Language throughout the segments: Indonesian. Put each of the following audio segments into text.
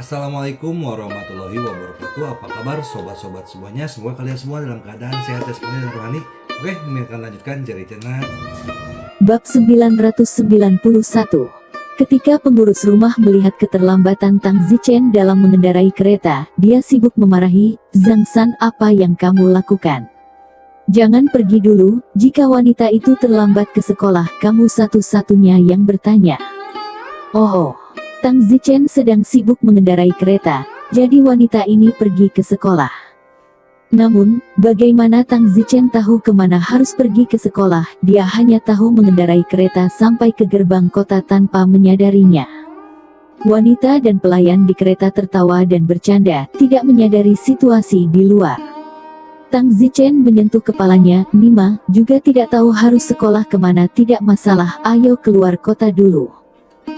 Assalamualaikum warahmatullahi wabarakatuh. Apa kabar sobat-sobat semuanya? Semoga kalian semua dalam keadaan sehat jasmani dan rohani. Oke, kami akan lanjutkan ceritanya. Bab 991. Ketika pengurus rumah melihat keterlambatan Tang Zichen dalam mengendarai kereta, dia sibuk memarahi, "Zhang San, apa yang kamu lakukan? Jangan pergi dulu, jika wanita itu terlambat ke sekolah, kamu satu-satunya yang bertanya." Oh, Tang Zichen sedang sibuk mengendarai kereta, jadi wanita ini pergi ke sekolah. Namun, bagaimana Tang Zichen tahu kemana harus pergi ke sekolah? Dia hanya tahu mengendarai kereta sampai ke gerbang kota tanpa menyadarinya. Wanita dan pelayan di kereta tertawa dan bercanda, tidak menyadari situasi di luar. Tang Zichen menyentuh kepalanya, "Nima, juga tidak tahu harus sekolah kemana, tidak masalah, ayo keluar kota dulu."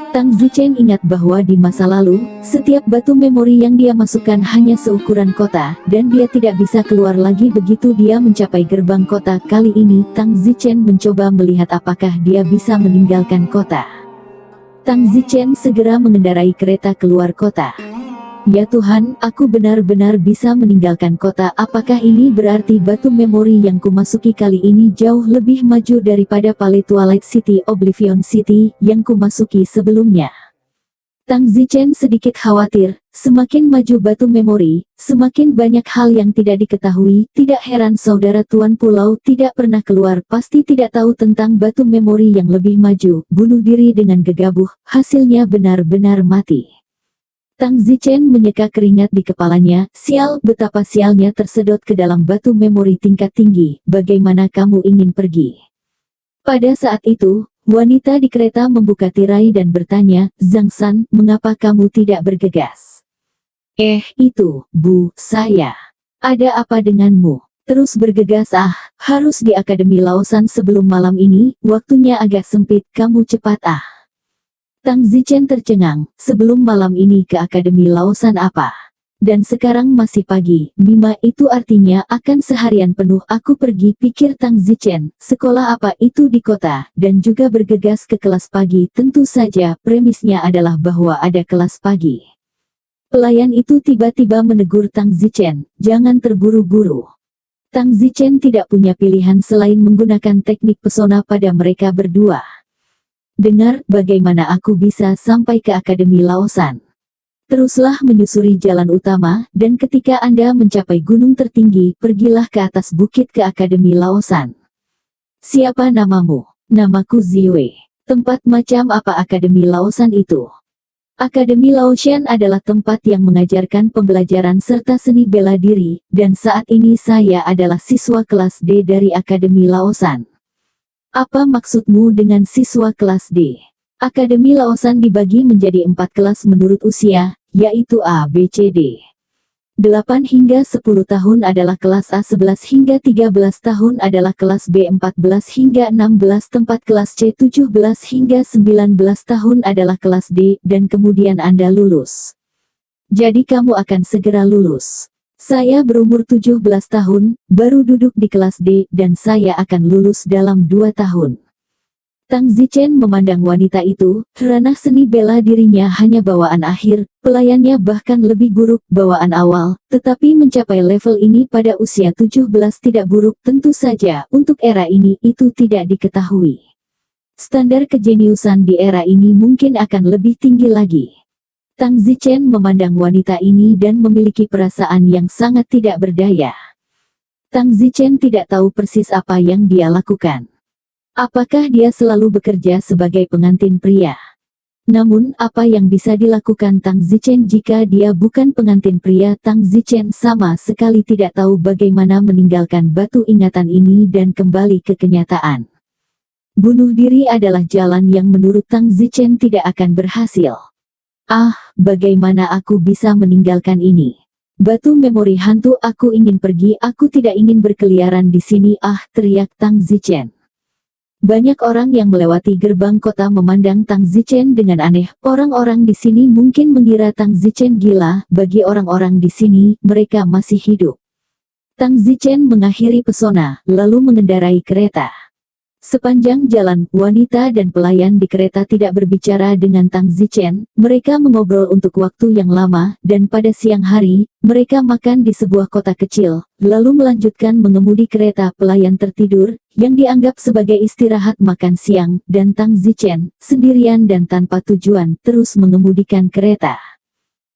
Tang Zichen ingat bahwa di masa lalu, setiap batu memori yang dia masukkan hanya seukuran kota, dan dia tidak bisa keluar lagi begitu dia mencapai gerbang kota. Kali ini, Tang Zichen mencoba melihat apakah dia bisa meninggalkan kota. Tang Zichen segera mengendarai kereta keluar kota. "Ya Tuhan, aku benar-benar bisa meninggalkan kota. Apakah ini berarti batu memori yang kumasuki kali ini jauh lebih maju daripada Palais Twilight City Oblivion City yang kumasuki sebelumnya?" Tang Zichen sedikit khawatir, semakin maju batu memori, semakin banyak hal yang tidak diketahui. Tidak heran saudara Tuan Pulau tidak pernah keluar, pasti tidak tahu tentang batu memori yang lebih maju. Bunuh diri dengan gegabah, hasilnya benar-benar mati. Tang Zichen menyeka keringat di kepalanya. Sial, betapa sialnya tersedot ke dalam batu memori tingkat tinggi. Bagaimana kamu ingin pergi? Pada saat itu, wanita di kereta membuka tirai dan bertanya, "Zhang San, mengapa kamu tidak bergegas?" Itu, Bu, saya. Ada apa denganmu? Terus bergegas, harus di Akademi Laosan sebelum malam ini, waktunya agak sempit, kamu cepat Tang Zichen tercengang, sebelum malam ini ke Akademi Laosan apa? Dan sekarang masih pagi, Nima, itu artinya akan seharian penuh aku pergi, pikir Tang Zichen. Sekolah apa itu di kota, dan juga bergegas ke kelas pagi. Tentu saja, premisnya adalah bahwa ada kelas pagi. Pelayan itu tiba-tiba menegur Tang Zichen, "Jangan terburu-buru." Tang Zichen tidak punya pilihan selain menggunakan teknik pesona pada mereka berdua. "Dengar, bagaimana aku bisa sampai ke Akademi Laosan? Teruslah menyusuri jalan utama, dan ketika Anda mencapai gunung tertinggi, pergilah ke atas bukit ke Akademi Laosan." "Siapa namamu?" "Namaku Ziwei." "Tempat macam apa Akademi Laosan itu?" "Akademi Laosan adalah tempat yang mengajarkan pembelajaran serta seni bela diri, dan saat ini saya adalah siswa kelas D dari Akademi Laosan." "Apa maksudmu dengan siswa kelas D?" Akademi Laosan dibagi menjadi 4 kelas menurut usia, yaitu A, B, C, D. 8 hingga 10 tahun adalah kelas A, 11 hingga 13 tahun adalah kelas B, 14 hingga 16 tempat kelas C, 17 hingga 19 tahun adalah kelas D, dan kemudian Anda lulus. Jadi kamu akan segera lulus. Saya berumur 17 tahun, baru duduk di kelas D, dan saya akan lulus dalam 2 tahun. Tang Zichen memandang wanita itu, ranah seni bela dirinya hanya bawaan akhir, pelayannya bahkan lebih buruk, bawaan awal, tetapi mencapai level ini pada usia 17 tidak buruk, tentu saja, untuk era ini, itu tidak diketahui. Standar kejeniusan di era ini mungkin akan lebih tinggi lagi. Tang Zichen memandang wanita ini dan memiliki perasaan yang sangat tidak berdaya. Tang Zichen tidak tahu persis apa yang dia lakukan. Apakah dia selalu bekerja sebagai pengantin pria? Namun, apa yang bisa dilakukan Tang Zichen jika dia bukan pengantin pria? Tang Zichen sama sekali tidak tahu bagaimana meninggalkan batu ingatan ini dan kembali ke kenyataan. Bunuh diri adalah jalan yang menurut Tang Zichen tidak akan berhasil. Bagaimana aku bisa meninggalkan ini? Batu memori hantu, aku ingin pergi, aku tidak ingin berkeliaran di sini, teriak Tang Zichen. Banyak orang yang melewati gerbang kota memandang Tang Zichen dengan aneh. Orang-orang di sini mungkin mengira Tang Zichen gila, bagi orang-orang di sini, mereka masih hidup. Tang Zichen mengakhiri pesona, lalu mengendarai kereta. Sepanjang jalan, wanita dan pelayan di kereta tidak berbicara dengan Tang Zichen. Mereka mengobrol untuk waktu yang lama, dan pada siang hari, mereka makan di sebuah kota kecil, lalu melanjutkan mengemudi kereta. Pelayan tertidur, yang dianggap sebagai istirahat makan siang, dan Tang Zichen, sendirian dan tanpa tujuan, terus mengemudikan kereta.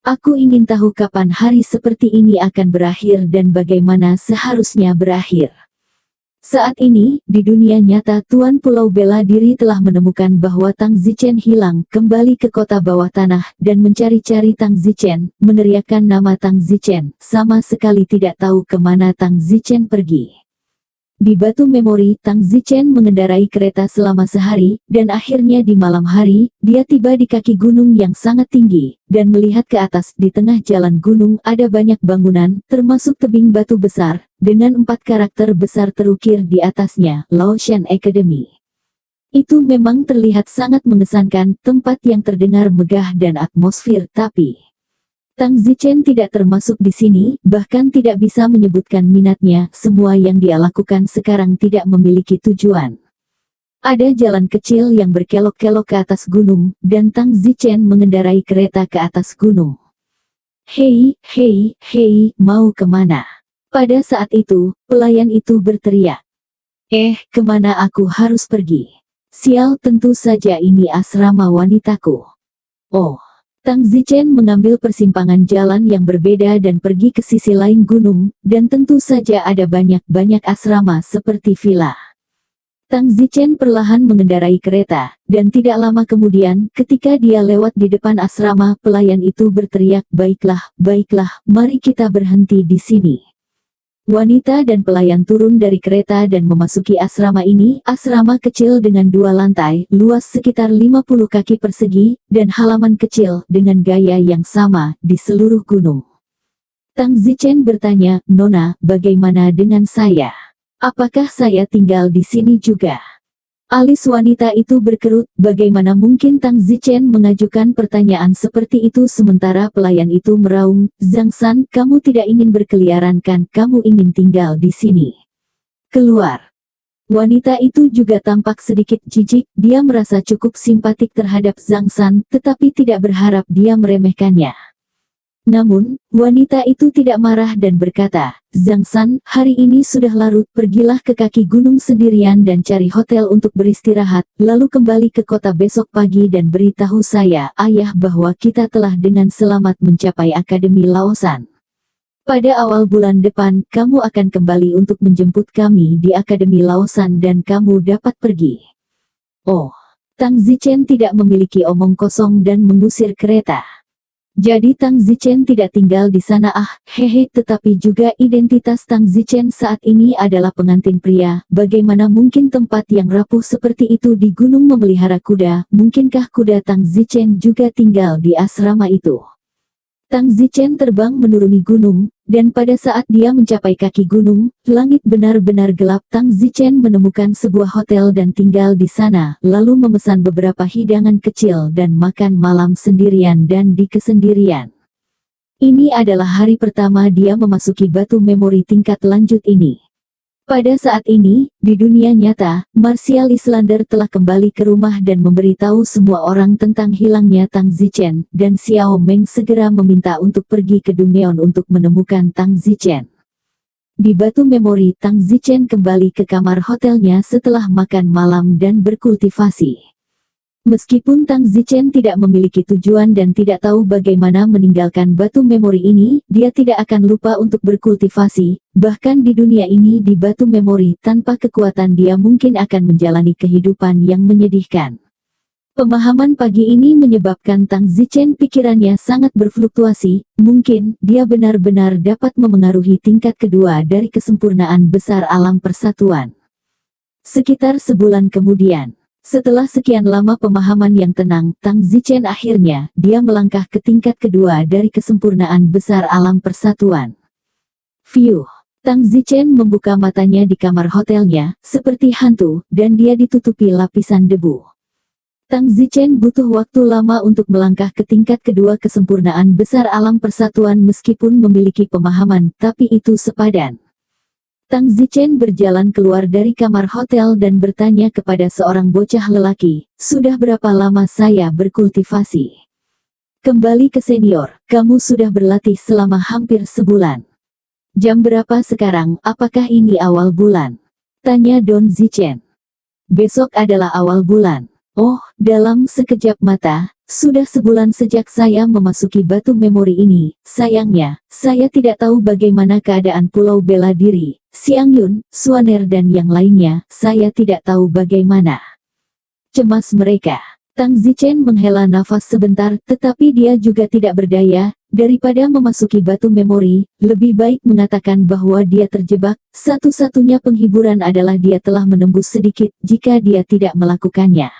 Aku ingin tahu kapan hari seperti ini akan berakhir dan bagaimana seharusnya berakhir. Saat ini, di dunia nyata Tuan Pulau Bela Diri telah menemukan bahwa Tang Zichen hilang, kembali ke kota bawah tanah, dan mencari-cari Tang Zichen, meneriakkan nama Tang Zichen, sama sekali tidak tahu kemana Tang Zichen pergi. Di Batu Memori, Tang Zichen mengendarai kereta selama sehari, dan akhirnya di malam hari, dia tiba di kaki gunung yang sangat tinggi, dan melihat ke atas. Di tengah jalan gunung ada banyak bangunan, termasuk tebing batu besar, dengan 4 karakter besar terukir di atasnya, Laoshan Academy. Itu memang terlihat sangat mengesankan, tempat yang terdengar megah dan atmosfer, tapi Tang Zichen tidak termasuk di sini, bahkan tidak bisa menyebutkan minatnya. Semua yang dia lakukan sekarang tidak memiliki tujuan. Ada jalan kecil yang berkelok-kelok ke atas gunung, dan Tang Zichen mengendarai kereta ke atas gunung. Hei, hei, hei, mau kemana? Pada saat itu, pelayan itu berteriak. Kemana aku harus pergi? Sial, tentu saja ini asrama wanitaku. Oh. Tang Zichen mengambil persimpangan jalan yang berbeda dan pergi ke sisi lain gunung, dan tentu saja ada banyak-banyak asrama seperti villa. Tang Zichen perlahan mengendarai kereta, dan tidak lama kemudian, ketika dia lewat di depan asrama, pelayan itu berteriak, baiklah, baiklah, mari kita berhenti di sini. Wanita dan pelayan turun dari kereta dan memasuki asrama ini, asrama kecil dengan 2 lantai, luas sekitar 50 kaki persegi, dan halaman kecil, dengan gaya yang sama, di seluruh gunung. Tang Zichen bertanya, Nona, bagaimana dengan saya? Apakah saya tinggal di sini juga? Alis wanita itu berkerut, bagaimana mungkin Tang Zichen mengajukan pertanyaan seperti itu sementara pelayan itu meraung, Zhang San, kamu tidak ingin berkeliaran kan, kamu ingin tinggal di sini. Keluar. Wanita itu juga tampak sedikit jijik, dia merasa cukup simpatik terhadap Zhang San, tetapi tidak berharap dia meremehkannya. Namun, wanita itu tidak marah dan berkata, Zhang San, hari ini sudah larut, pergilah ke kaki gunung sendirian dan cari hotel untuk beristirahat, lalu kembali ke kota besok pagi dan beritahu saya, ayah, bahwa kita telah dengan selamat mencapai Akademi Laosan. Pada awal bulan depan, kamu akan kembali untuk menjemput kami di Akademi Laosan dan kamu dapat pergi. Oh, Tang Zichen tidak memiliki omong kosong dan mengusir kereta. Jadi Tang Zichen tidak tinggal di sana tetapi juga identitas Tang Zichen saat ini adalah pengantin pria. Bagaimana mungkin tempat yang rapuh seperti itu di gunung memelihara kuda? Mungkinkah kuda Tang Zichen juga tinggal di asrama itu? Tang Zichen terbang menuruni gunung, dan pada saat dia mencapai kaki gunung, langit benar-benar gelap. Tang Zichen menemukan sebuah hotel dan tinggal di sana, lalu memesan beberapa hidangan kecil dan makan malam sendirian dan di kesendirian. Ini adalah hari pertama dia memasuki Batu Memori tingkat lanjut ini. Pada saat ini, di dunia nyata, Martial Islander telah kembali ke rumah dan memberitahu semua orang tentang hilangnya Tang Zichen, dan Xiao Meng segera meminta untuk pergi ke Dungeon untuk menemukan Tang Zichen. Di Batu Memori, Tang Zichen kembali ke kamar hotelnya setelah makan malam dan berkultivasi. Meskipun Tang Zichen tidak memiliki tujuan dan tidak tahu bagaimana meninggalkan Batu Memori ini, dia tidak akan lupa untuk berkultivasi. Bahkan di dunia ini di Batu Memori, tanpa kekuatan dia mungkin akan menjalani kehidupan yang menyedihkan. Pemahaman pagi ini menyebabkan Tang Zichen pikirannya sangat berfluktuasi. Mungkin, dia benar-benar dapat memengaruhi tingkat kedua dari kesempurnaan besar alam persatuan. Sekitar sebulan kemudian, setelah sekian lama pemahaman yang tenang, Tang Zichen akhirnya, dia melangkah ke tingkat kedua dari kesempurnaan besar alam persatuan. Fiuh. Tang Zichen membuka matanya di kamar hotelnya, seperti hantu, dan dia ditutupi lapisan debu. Tang Zichen butuh waktu lama untuk melangkah ke tingkat kedua kesempurnaan besar alam persatuan meskipun memiliki pemahaman, tapi itu sepadan. Tang Zichen berjalan keluar dari kamar hotel dan bertanya kepada seorang bocah lelaki, "Sudah berapa lama saya berkultivasi?" "Kembali ke senior, kamu sudah berlatih selama hampir sebulan." "Jam berapa sekarang, apakah ini awal bulan?" tanya Don Zichen. "Besok adalah awal bulan." "Oh," dalam sekejap mata, "sudah sebulan sejak saya memasuki batu memori ini. Sayangnya, saya tidak tahu bagaimana keadaan Pulau Bela Diri, Xiangyun, Swaner dan yang lainnya. Saya tidak tahu bagaimana cemas mereka." Tang Zichen menghela nafas sebentar, tetapi dia juga tidak berdaya. Daripada memasuki batu memori, lebih baik mengatakan bahwa dia terjebak. Satu-satunya penghiburan adalah dia telah menembus sedikit jika dia tidak melakukannya.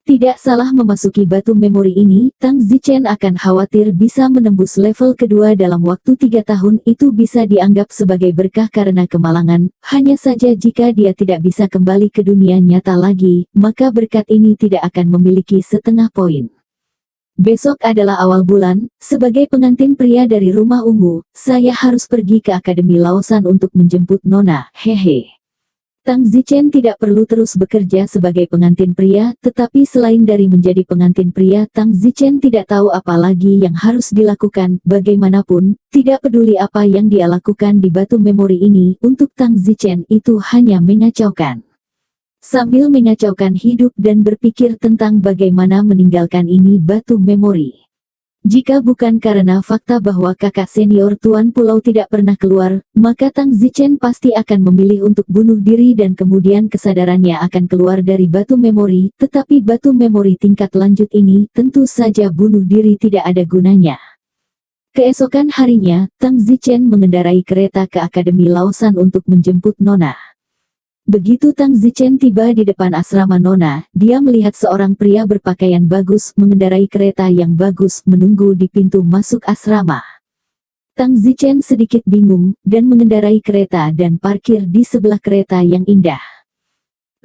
Tidak salah memasuki batu memori ini, Tang Zichen akan khawatir bisa menembus level kedua dalam waktu 3 tahun. Itu bisa dianggap sebagai berkah karena kemalangan, hanya saja jika dia tidak bisa kembali ke dunia nyata lagi, maka berkat ini tidak akan memiliki setengah poin. "Besok adalah awal bulan, sebagai pengantin pria dari rumah ungu, saya harus pergi ke Akademi Laosan untuk menjemput Nona, hehe." Tang Zichen tidak perlu terus bekerja sebagai pengantin pria, tetapi selain dari menjadi pengantin pria, Tang Zichen tidak tahu apa lagi yang harus dilakukan. Bagaimanapun, tidak peduli apa yang dia lakukan di batu memori ini, untuk Tang Zichen itu hanya mengacaukan. Sambil mengacaukan hidup dan berpikir tentang bagaimana meninggalkan ini batu memori. Jika bukan karena fakta bahwa kakak senior Tuan Pulau tidak pernah keluar, maka Tang Zichen pasti akan memilih untuk bunuh diri dan kemudian kesadarannya akan keluar dari batu memori. Tetapi batu memori tingkat lanjut ini, tentu saja bunuh diri tidak ada gunanya. Keesokan harinya, Tang Zichen mengendarai kereta ke Akademi Laosan untuk menjemput Nona. Begitu Tang Zichen tiba di depan asrama Nona, dia melihat seorang pria berpakaian bagus mengendarai kereta yang bagus menunggu di pintu masuk asrama. Tang Zichen sedikit bingung, dan mengendarai kereta dan parkir di sebelah kereta yang indah.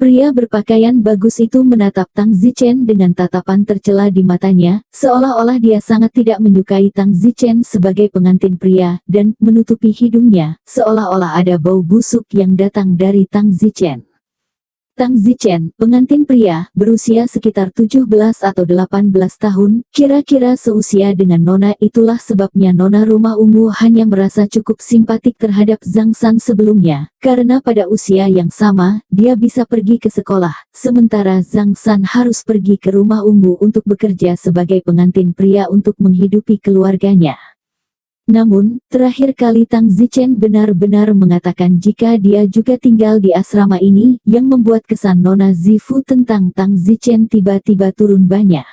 Pria berpakaian bagus itu menatap Tang Zichen dengan tatapan tercela di matanya, seolah-olah dia sangat tidak menyukai Tang Zichen sebagai pengantin pria, dan menutupi hidungnya, seolah-olah ada bau busuk yang datang dari Tang Zichen. Tang Zichen, pengantin pria, berusia sekitar 17 atau 18 tahun, kira-kira seusia dengan Nona. Itulah sebabnya Nona rumah ungu hanya merasa cukup simpatik terhadap Zhang San sebelumnya, karena pada usia yang sama, dia bisa pergi ke sekolah, sementara Zhang San harus pergi ke rumah ungu untuk bekerja sebagai pengantin pria untuk menghidupi keluarganya. Namun, terakhir kali Tang Zichen benar-benar mengatakan jika dia juga tinggal di asrama ini, yang membuat kesan Nona Zifu tentang Tang Zichen tiba-tiba turun banyak.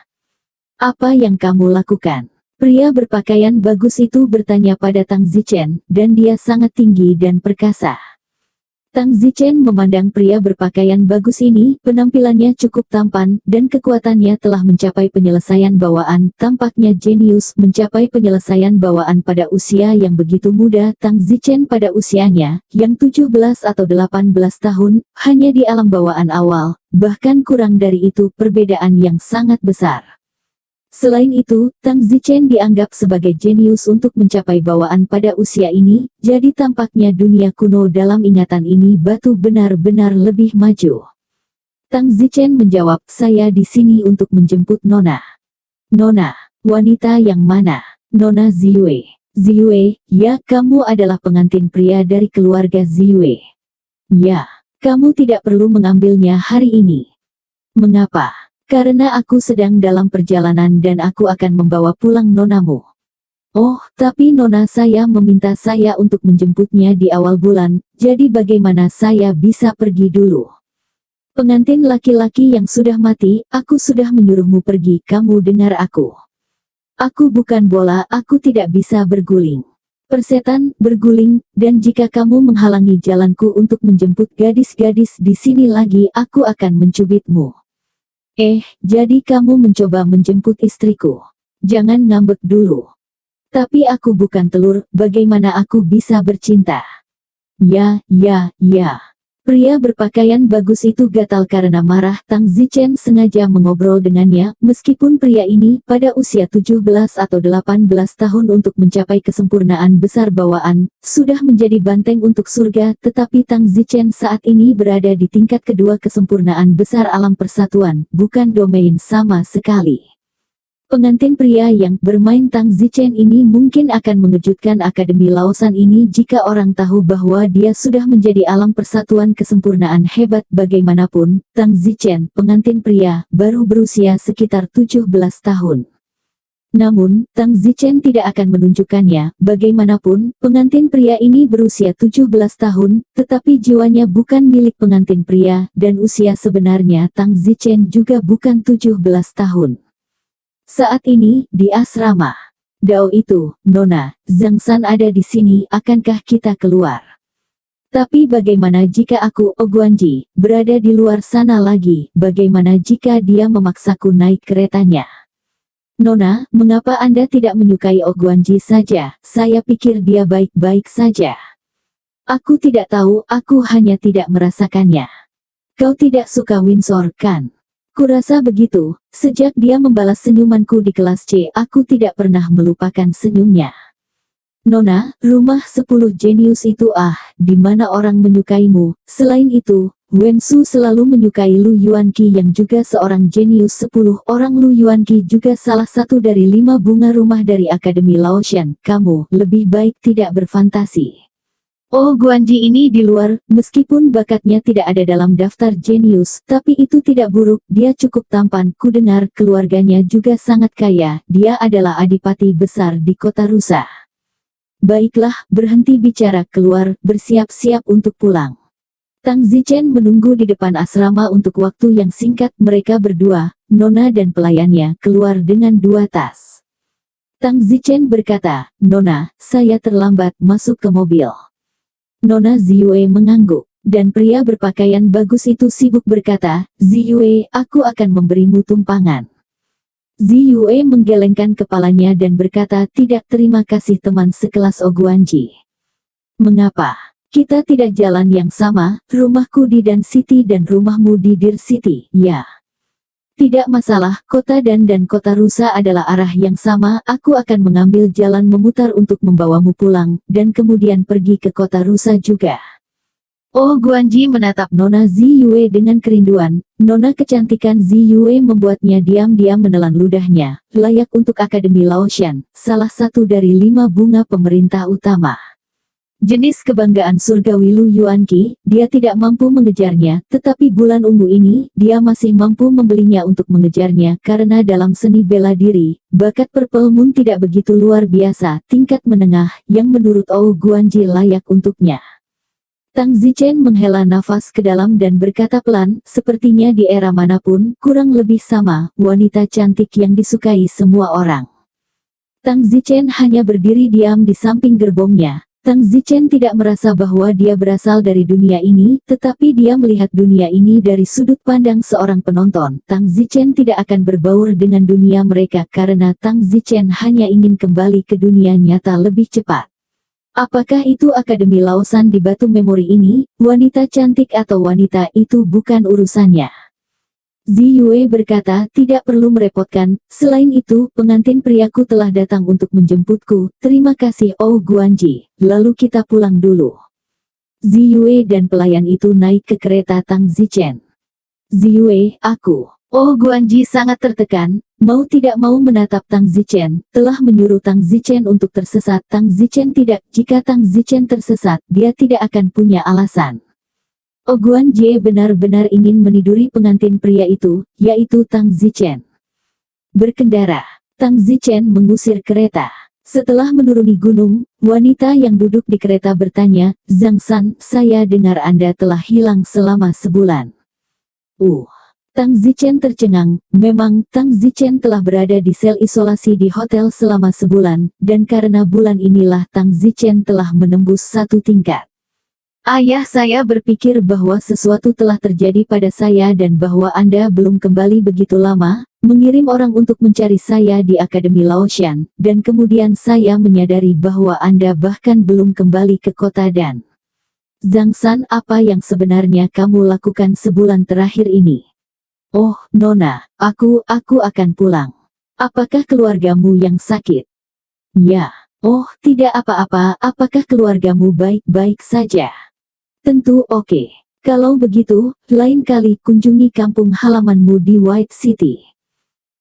"Apa yang kamu lakukan?" Pria berpakaian bagus itu bertanya pada Tang Zichen, dan dia sangat tinggi dan perkasa. Tang Zichen memandang pria berpakaian bagus ini, penampilannya cukup tampan, dan kekuatannya telah mencapai penyelesaian bawaan, tampaknya jenius mencapai penyelesaian bawaan pada usia yang begitu muda. Tang Zichen pada usianya, yang 17 atau 18 tahun, hanya di alam bawaan awal, bahkan kurang dari itu, perbedaan yang sangat besar. Selain itu, Tang Zichen dianggap sebagai jenius untuk mencapai bawaan pada usia ini, jadi tampaknya dunia kuno dalam ingatan ini batu benar-benar lebih maju. Tang Zichen menjawab, "Saya di sini untuk menjemput Nona." "Nona? Wanita yang mana?" "Nona Ziyue." "Ziyue, ya, kamu adalah pengantin pria dari keluarga Ziyue." "Ya, kamu tidak perlu mengambilnya hari ini." "Mengapa?" "Karena aku sedang dalam perjalanan dan aku akan membawa pulang nonamu." "Oh, tapi nona saya meminta saya untuk menjemputnya di awal bulan, jadi bagaimana saya bisa pergi dulu?" "Pengantin laki-laki yang sudah mati, aku sudah menyuruhmu pergi, kamu dengar aku. Aku bukan bola, aku tidak bisa berguling. Persetan, berguling, dan jika kamu menghalangi jalanku untuk menjemput gadis-gadis di sini lagi, aku akan mencubitmu." Jadi kamu mencoba menjemput istriku? Jangan ngambek dulu. "Tapi aku bukan telur, bagaimana aku bisa bercinta?" Ya. Pria berpakaian bagus itu gatal karena marah. Tang Zichen sengaja mengobrol dengannya, meskipun pria ini pada usia 17 atau 18 tahun untuk mencapai kesempurnaan besar bawaan, sudah menjadi banteng untuk surga, tetapi Tang Zichen saat ini berada di tingkat kedua kesempurnaan besar alam persatuan, bukan domain sama sekali. Pengantin pria yang bermain Tang Zichen ini mungkin akan mengejutkan Akademi Laosan ini jika orang tahu bahwa dia sudah menjadi alam persatuan kesempurnaan hebat. Bagaimanapun, Tang Zichen, pengantin pria, baru berusia sekitar 17 tahun. Namun, Tang Zichen tidak akan menunjukkannya. Bagaimanapun, pengantin pria ini berusia 17 tahun, tetapi jiwanya bukan milik pengantin pria, dan usia sebenarnya Tang Zichen juga bukan 17 tahun. Saat ini, di asrama. Dao itu, Nona, Zhang San ada di sini, akankah kita keluar? Tapi bagaimana jika aku, Oguanji, berada di luar sana lagi? Bagaimana jika dia memaksaku naik keretanya? Nona, mengapa Anda tidak menyukai Oguanji saja? Saya pikir dia baik-baik saja. Aku tidak tahu, aku hanya tidak merasakannya. Kau tidak suka Windsor, kan? Kurasa begitu, sejak dia membalas senyumanku di kelas C, aku tidak pernah melupakan senyumnya. Nona, rumah 10 jenius itu di mana orang menyukaimu. Selain itu, Wensu selalu menyukai Lu Yuanqi yang juga seorang jenius 10 orang. Lu Yuanqi juga salah satu dari 5 bunga rumah dari Akademi Laotian. Kamu, lebih baik tidak berfantasi. Oh, Guanji ini di luar, meskipun bakatnya tidak ada dalam daftar jenius, tapi itu tidak buruk, dia cukup tampan. Ku dengar keluarganya juga sangat kaya, dia adalah adipati besar di kota Rusa. Baiklah, berhenti bicara, keluar, bersiap-siap untuk pulang. Tang Zichen menunggu di depan asrama untuk waktu yang singkat. Mereka berdua, Nona dan pelayannya, keluar dengan 2 tas. Tang Zichen berkata, Nona, saya terlambat masuk ke mobil. Nona Ziyue mengangguk, dan pria berpakaian bagus itu sibuk berkata, Ziyue, aku akan memberimu tumpangan. Ziyue menggelengkan kepalanya dan berkata, tidak, terima kasih teman sekelas Oguanji. Mengapa? Kita tidak jalan yang sama, rumahku di Dan City dan rumahmu di Deer City, ya. Tidak masalah, kota Dan dan kota Rusa adalah arah yang sama. Aku akan mengambil jalan memutar untuk membawamu pulang, dan kemudian pergi ke kota Rusa juga. Oh, Guanji menatap Nona Ziyue dengan kerinduan. Nona kecantikan Ziyue membuatnya diam-diam menelan ludahnya. Layak untuk Akademi Laotian, salah satu dari 5 bunga pemerintah utama. Jenis kebanggaan surgawi Lu Yuanqi, dia tidak mampu mengejarnya, tetapi bulan ungu ini, dia masih mampu membelinya untuk mengejarnya, karena dalam seni bela diri, bakat Purple Moon tidak begitu luar biasa, tingkat menengah, yang menurut Oh Guanji layak untuknya. Tang Zichen menghela nafas ke dalam dan berkata pelan, sepertinya di era manapun, kurang lebih sama, wanita cantik yang disukai semua orang. Tang Zichen hanya berdiri diam di samping gerbongnya. Tang Zichen tidak merasa bahwa dia berasal dari dunia ini, tetapi dia melihat dunia ini dari sudut pandang seorang penonton. Tang Zichen tidak akan berbaur dengan dunia mereka karena Tang Zichen hanya ingin kembali ke dunia nyata lebih cepat. Apakah itu Akademi Laosan di batu memori ini? Wanita cantik atau wanita itu bukan urusannya. Ziyue berkata, tidak perlu merepotkan, selain itu, pengantin priaku telah datang untuk menjemputku, terima kasih Oh Guanji, lalu kita pulang dulu. Ziyue dan pelayan itu naik ke kereta Tang Zichen. Ziyue, aku. Oh Guanji sangat tertekan, mau tidak mau menatap Tang Zichen, telah menyuruh Tang Zichen untuk tersesat. Tang Zichen tidak, jika Tang Zichen tersesat, dia tidak akan punya alasan. Oguanji benar-benar ingin meniduri pengantin pria itu, yaitu Tang Zichen. Berkendara, Tang Zichen mengusir kereta. Setelah menuruni gunung, wanita yang duduk di kereta bertanya, Zhang San, saya dengar Anda telah hilang selama sebulan. Tang Zichen tercengang, memang, Tang Zichen telah berada di sel isolasi di hotel selama sebulan, dan karena bulan inilah Tang Zichen telah menembus 1 tingkat. Ayah saya berpikir bahwa sesuatu telah terjadi pada saya dan bahwa Anda belum kembali begitu lama, mengirim orang untuk mencari saya di Akademi Laotian, dan kemudian saya menyadari bahwa Anda bahkan belum kembali ke kota Dan. Zhang San, apa yang sebenarnya kamu lakukan sebulan terakhir ini? Oh, Nona, aku akan pulang. Apakah keluargamu yang sakit? Ya. Oh, tidak apa-apa, apakah keluargamu baik-baik saja? Tentu oke. Kalau begitu, lain kali kunjungi kampung halamanmu di White City.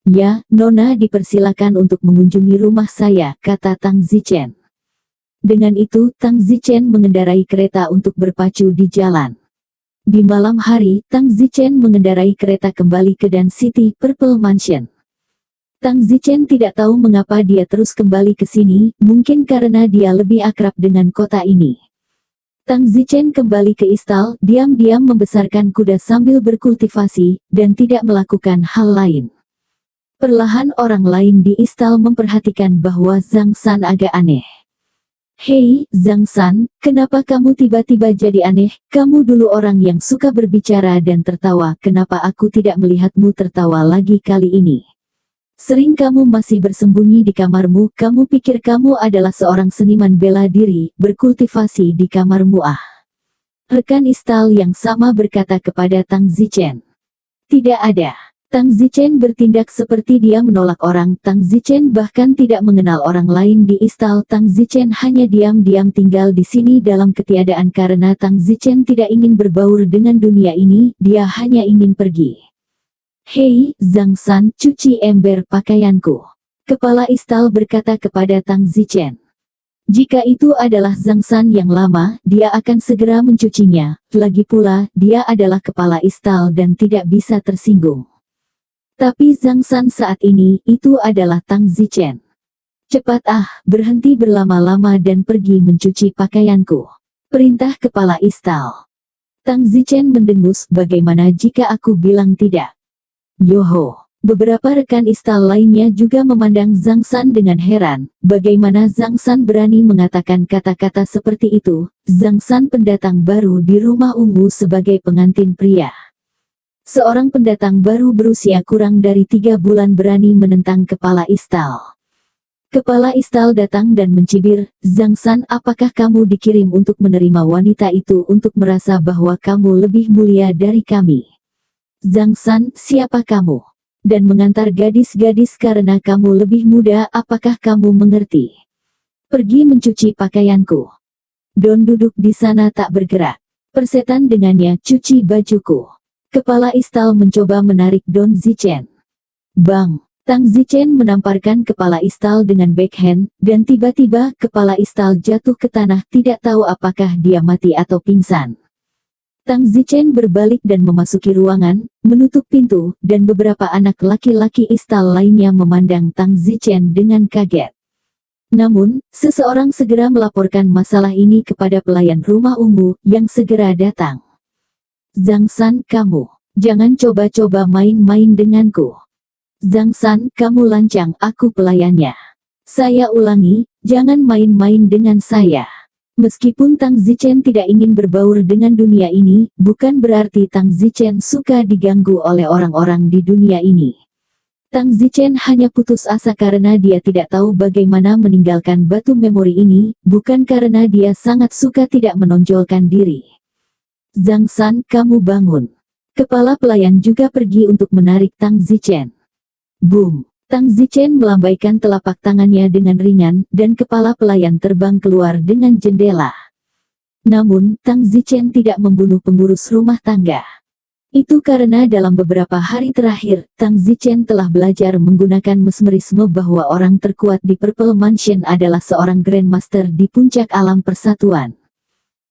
Ya, Nona dipersilakan untuk mengunjungi rumah saya, kata Tang Zichen. Dengan itu, Tang Zichen mengendarai kereta untuk berpacu di jalan. Di malam hari, Tang Zichen mengendarai kereta kembali ke Dan City Purple Mansion. Tang Zichen tidak tahu mengapa dia terus kembali ke sini, mungkin karena dia lebih akrab dengan kota ini. Tang Zichen kembali ke istal, diam-diam membesarkan kuda sambil berkultivasi, dan tidak melakukan hal lain. Perlahan orang lain di istal memperhatikan bahwa Zhang San agak aneh. Hei, Zhang San, kenapa kamu tiba-tiba jadi aneh? Kamu dulu orang yang suka berbicara dan tertawa, kenapa aku tidak melihatmu tertawa lagi kali ini? Sering kamu masih bersembunyi di kamarmu, kamu pikir kamu adalah seorang seniman bela diri, berkultivasi di kamarmu ah. Rekan istal yang sama berkata kepada Tang Zichen. Tidak ada. Tang Zichen bertindak seperti dia menolak orang. Tang Zichen bahkan tidak mengenal orang lain di istal. Tang Zichen hanya diam-diam tinggal di sini dalam ketiadaan karena Tang Zichen tidak ingin berbaur dengan dunia ini, dia hanya ingin pergi. Hei, Zhang San, cuci ember pakaianku. Kepala istal berkata kepada Tang Zichen. Jika itu adalah Zhang San yang lama, dia akan segera mencucinya. Lagi pula, dia adalah kepala istal dan tidak bisa tersinggung. Tapi Zhang San saat ini, itu adalah Tang Zichen. Cepat berhenti berlama-lama dan pergi mencuci pakaianku. Perintah kepala istal. Tang Zichen mendengus, bagaimana jika aku bilang tidak? Yoho. Beberapa rekan istal lainnya juga memandang Zhang San dengan heran. Bagaimana Zhang San berani mengatakan kata-kata seperti itu? Zhang San pendatang baru di rumah ungu sebagai pengantin pria. Seorang pendatang baru berusia kurang dari 3 bulan berani menentang kepala istal. Kepala istal datang dan mencibir, Zhang San, apakah kamu dikirim untuk menerima wanita itu untuk merasa bahwa kamu lebih mulia dari kami? Zhang San, siapa kamu? Dan mengantar gadis-gadis karena kamu lebih muda, apakah kamu mengerti? Pergi mencuci pakaianku. Don duduk di sana tak bergerak. Persetan dengannya, cuci bajuku. Kepala istal mencoba menarik Don Zichen. Bang! Tang Zichen menamparkan kepala istal dengan backhand, dan tiba-tiba kepala istal jatuh ke tanah, tidak tahu apakah dia mati atau pingsan. Tang Zichen berbalik dan memasuki ruangan, menutup pintu, dan beberapa anak laki-laki istal lainnya memandang Tang Zichen dengan kaget. Namun, seseorang segera melaporkan masalah ini kepada pelayan rumah ungu, yang segera datang. Zhang San, kamu, jangan coba-coba main-main denganku. Zhang San, kamu lancang, aku pelayannya. Saya ulangi, jangan main-main dengan saya. Meskipun Tang Zichen tidak ingin berbaur dengan dunia ini, bukan berarti Tang Zichen suka diganggu oleh orang-orang di dunia ini. Tang Zichen hanya putus asa karena dia tidak tahu bagaimana meninggalkan batu memori ini, bukan karena dia sangat suka tidak menonjolkan diri. Zhang San, kamu bangun. Kepala pelayan juga pergi untuk menarik Tang Zichen. Boom! Tang Zichen melambaikan telapak tangannya dengan ringan, dan kepala pelayan terbang keluar dengan jendela. Namun, Tang Zichen tidak membunuh pengurus rumah tangga. Itu karena dalam beberapa hari terakhir, Tang Zichen telah belajar menggunakan mesmerisme bahwa orang terkuat di Purple Mansion adalah seorang Grandmaster di puncak alam persatuan.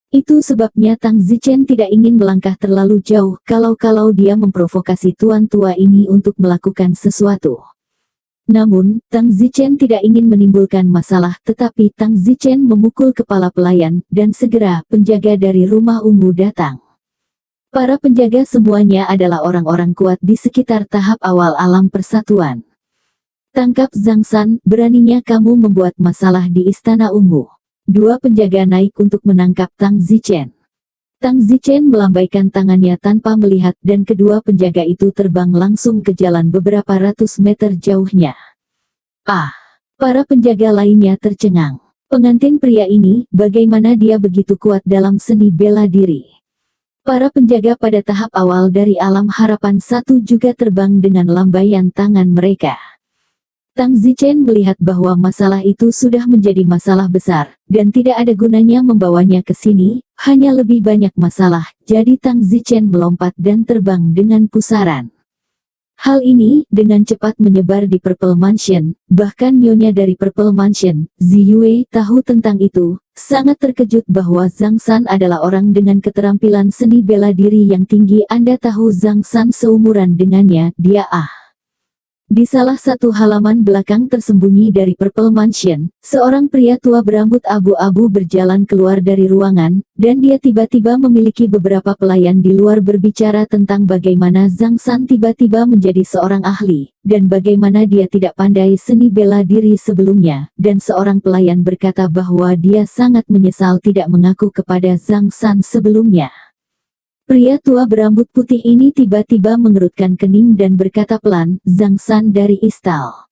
Itu sebabnya Tang Zichen tidak ingin melangkah terlalu jauh, kalau dia memprovokasi tuan tua ini untuk melakukan sesuatu. Namun, Tang Zichen tidak ingin menimbulkan masalah, tetapi Tang Zichen memukul kepala pelayan, dan segera penjaga dari rumah ungu datang. Para penjaga semuanya adalah orang-orang kuat di sekitar tahap awal alam persatuan. Tangkap Zhang San, beraninya kamu membuat masalah di istana ungu. 2 penjaga naik untuk menangkap Tang Zichen. Tang Zichen melambaikan tangannya tanpa melihat dan kedua penjaga itu terbang langsung ke jalan beberapa ratus meter jauhnya. Para penjaga lainnya tercengang. Pengantin pria ini, bagaimana dia begitu kuat dalam seni bela diri? Para penjaga pada tahap awal dari alam harapan satu juga terbang dengan lambaian tangan mereka. Tang Zichen melihat bahwa masalah itu sudah menjadi masalah besar, dan tidak ada gunanya membawanya ke sini, hanya lebih banyak masalah, jadi Tang Zichen melompat dan terbang dengan pusaran. Hal ini, dengan cepat menyebar di Purple Mansion, bahkan nyonya dari Purple Mansion, Ziyue, tahu tentang itu, sangat terkejut bahwa Zhang San adalah orang dengan keterampilan seni bela diri yang tinggi. Anda tahu Zhang San seumuran dengannya, dia Di salah satu halaman belakang tersembunyi dari Purple Mansion, seorang pria tua berambut abu-abu berjalan keluar dari ruangan, dan dia tiba-tiba memiliki beberapa pelayan di luar berbicara tentang bagaimana Zhang San tiba-tiba menjadi seorang ahli, dan bagaimana dia tidak pandai seni bela diri sebelumnya, dan seorang pelayan berkata bahwa dia sangat menyesal tidak mengaku kepada Zhang San sebelumnya. Pria tua berambut putih ini tiba-tiba mengerutkan kening dan berkata pelan, Zhang San dari Istal.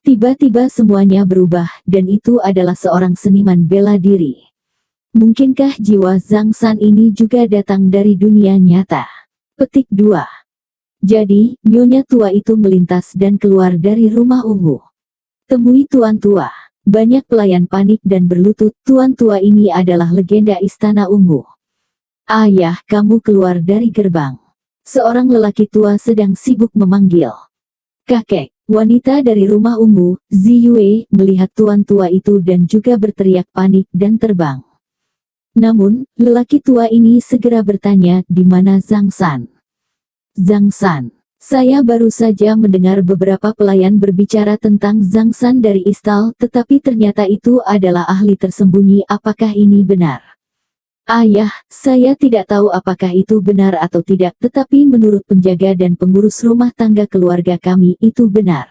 Tiba-tiba semuanya berubah, dan itu adalah seorang seniman bela diri. Mungkinkah jiwa Zhang San ini juga datang dari dunia nyata? Petik 2. Jadi, nyonya tua itu melintas dan keluar dari rumah ungu. Temui Tuan Tua. Banyak pelayan panik dan berlutut, Tuan Tua ini adalah legenda Istana Ungu. Ayah, kamu keluar dari gerbang. Seorang lelaki tua sedang sibuk memanggil. Kakek, wanita dari rumah ungu, Ziyue, melihat tuan tua itu dan juga berteriak panik dan terbang. Namun, lelaki tua ini segera bertanya, di mana Zhang San? Zhang San. Saya baru saja mendengar beberapa pelayan berbicara tentang Zhang San dari Istal, tetapi ternyata itu adalah ahli tersembunyi. Apakah ini benar? Ayah, saya tidak tahu apakah itu benar atau tidak, tetapi menurut penjaga dan pengurus rumah tangga keluarga kami itu benar.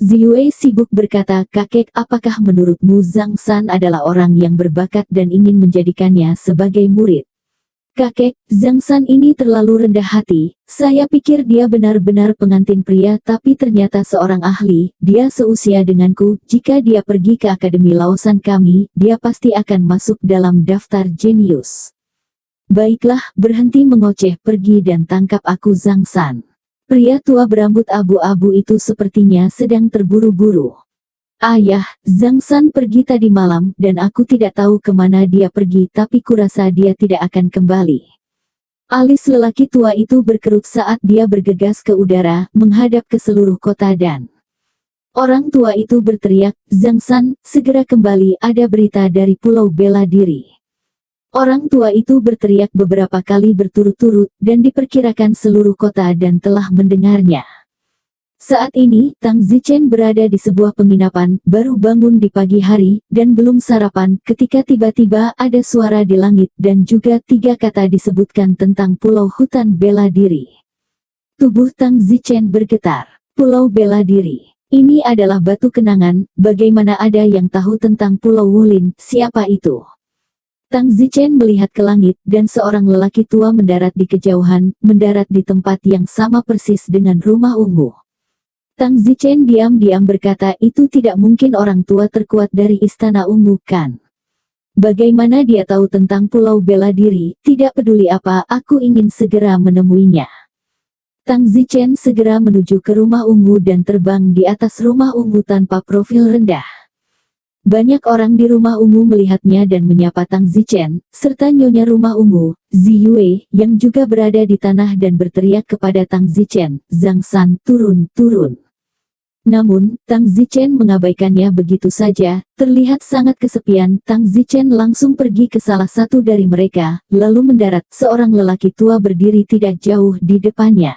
Ziyue sibuk berkata, kakek, apakah menurutmu Zhang San adalah orang yang berbakat dan ingin menjadikannya sebagai murid? Kakek, Zhang San ini terlalu rendah hati, saya pikir dia benar-benar pengantin pria tapi ternyata seorang ahli, dia seusia denganku, jika dia pergi ke Akademi Laosan kami, dia pasti akan masuk dalam daftar jenius. Baiklah, berhenti mengoceh, pergi dan tangkap aku Zhang San. Pria tua berambut abu-abu itu sepertinya sedang terburu-buru. Ayah, Zhang San pergi tadi malam, dan aku tidak tahu kemana dia pergi tapi kurasa dia tidak akan kembali. Alis lelaki tua itu berkerut saat dia bergegas ke udara, menghadap ke seluruh kota dan orang tua itu berteriak, Zhang San, segera kembali, ada berita dari Pulau Bela Diri. Orang tua itu berteriak beberapa kali berturut-turut, dan diperkirakan seluruh kota dan telah mendengarnya. Saat ini, Tang Zichen berada di sebuah penginapan, baru bangun di pagi hari, dan belum sarapan, ketika tiba-tiba ada suara di langit, dan juga 3 kata disebutkan tentang Pulau Hutan Bela Diri. Tubuh Tang Zichen bergetar. Pulau Bela Diri. Ini adalah batu kenangan, bagaimana ada yang tahu tentang Pulau Wulin, siapa itu? Tang Zichen melihat ke langit, dan seorang lelaki tua mendarat di kejauhan, mendarat di tempat yang sama persis dengan rumah ungu. Tang Zichen diam-diam berkata, itu tidak mungkin orang tua terkuat dari Istana Ungu, kan? Bagaimana dia tahu tentang Pulau Bela Diri? Tidak peduli apa, aku ingin segera menemuinya. Tang Zichen segera menuju ke rumah ungu dan terbang di atas rumah ungu tanpa profil rendah. Banyak orang di rumah ungu melihatnya dan menyapa Tang Zichen, serta nyonya rumah ungu, Ziyue, yang juga berada di tanah dan berteriak kepada Tang Zichen, Zhang San, turun, turun. Namun, Tang Zichen mengabaikannya begitu saja, terlihat sangat kesepian. Tang Zichen langsung pergi ke salah satu dari mereka, lalu mendarat, seorang lelaki tua berdiri tidak jauh di depannya.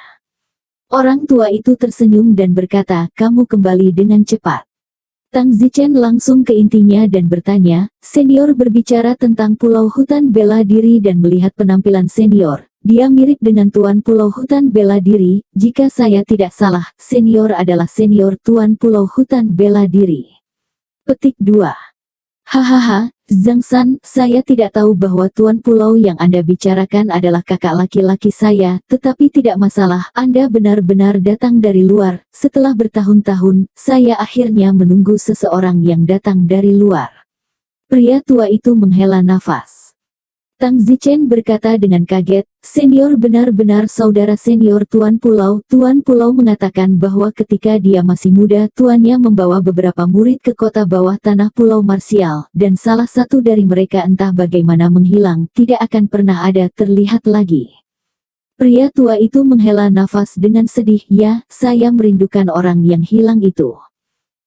Orang tua itu tersenyum dan berkata, kamu kembali dengan cepat. Tang Zichen langsung ke intinya dan bertanya, senior berbicara tentang Pulau Hutan Bela Diri dan melihat penampilan senior. Dia mirip dengan Tuan Pulau Hutan Bela Diri, jika saya tidak salah, senior adalah senior Tuan Pulau Hutan Bela Diri. Petik 2. Hahaha, Zhang San, saya tidak tahu bahwa Tuan Pulau yang Anda bicarakan adalah kakak laki-laki saya, tetapi tidak masalah, Anda benar-benar datang dari luar. Setelah bertahun-tahun, saya akhirnya menunggu seseorang yang datang dari luar. Pria tua itu menghela nafas. Tang Zichen berkata dengan kaget, "Senior, benar-benar saudara senior Tuan Pulau." Tuan Pulau mengatakan bahwa ketika dia masih muda, tuannya membawa beberapa murid ke kota bawah tanah Pulau Marsial, dan salah satu dari mereka entah bagaimana menghilang, tidak akan pernah ada terlihat lagi. Pria tua itu menghela nafas dengan sedih, "Ya, saya merindukan orang yang hilang itu.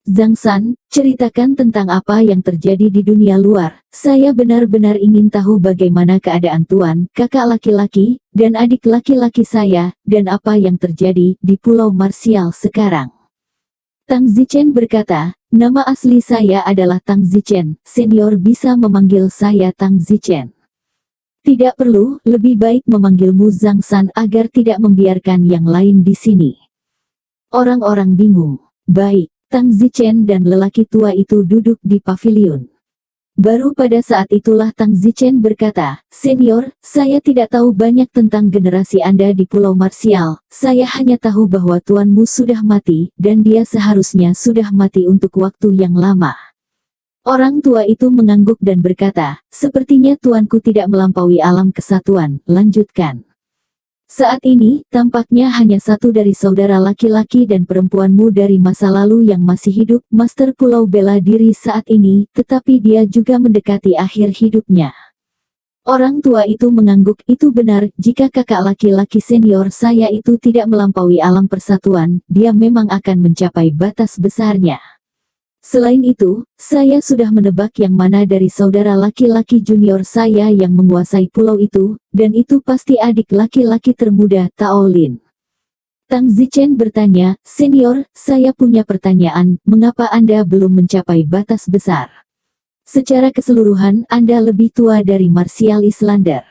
Zhang San, ceritakan tentang apa yang terjadi di dunia luar. Saya benar-benar ingin tahu bagaimana keadaan tuan, kakak laki-laki, dan adik laki-laki saya, dan apa yang terjadi di Pulau Marsial sekarang." Tang Zichen berkata, "Nama asli saya adalah Tang Zichen. Senior bisa memanggil saya Tang Zichen." "Tidak perlu, lebih baik memanggilmu Zhang San agar tidak membiarkan yang lain di sini." Orang-orang bingung. "Baik." Tang Zichen dan lelaki tua itu duduk di pavilion. Baru pada saat itulah Tang Zichen berkata, "Senior, saya tidak tahu banyak tentang generasi Anda di Pulau Marsial. Saya hanya tahu bahwa tuanmu sudah mati, dan dia seharusnya sudah mati untuk waktu yang lama." Orang tua itu mengangguk dan berkata, "Sepertinya tuanku tidak melampaui alam kesatuan, lanjutkan." "Saat ini, tampaknya hanya satu dari saudara laki-laki dan perempuanmu dari masa lalu yang masih hidup, Master Pulau bela diri saat ini, tetapi dia juga mendekati akhir hidupnya." Orang tua itu mengangguk, "Itu benar, jika kakak laki-laki senior saya itu tidak melampaui alam persatuan, dia memang akan mencapai batas besarnya. Selain itu, saya sudah menebak yang mana dari saudara laki-laki junior saya yang menguasai pulau itu, dan itu pasti adik laki-laki termuda, Tao Lin." Tang Zichen bertanya, "Senior, saya punya pertanyaan, mengapa Anda belum mencapai batas besar? Secara keseluruhan, Anda lebih tua dari Martial Islander."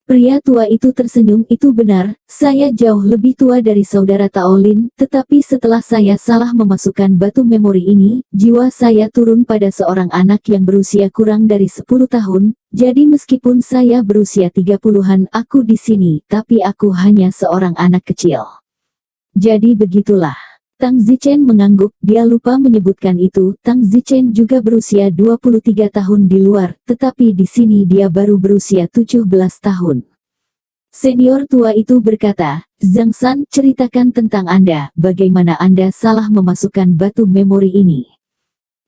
Pria tua itu tersenyum, "Itu benar, saya jauh lebih tua dari saudara Tao Lin, tetapi setelah saya salah memasukkan batu memori ini, jiwa saya turun pada seorang anak yang berusia kurang dari 10 tahun, jadi meskipun saya berusia 30-an, aku di sini, tapi aku hanya seorang anak kecil." Jadi begitulah. Tang Zichen mengangguk, dia lupa menyebutkan itu, Tang Zichen juga berusia 23 tahun di luar, tetapi di sini dia baru berusia 17 tahun. Senior tua itu berkata, "Zhang San, ceritakan tentang Anda, bagaimana Anda salah memasukkan batu memori ini."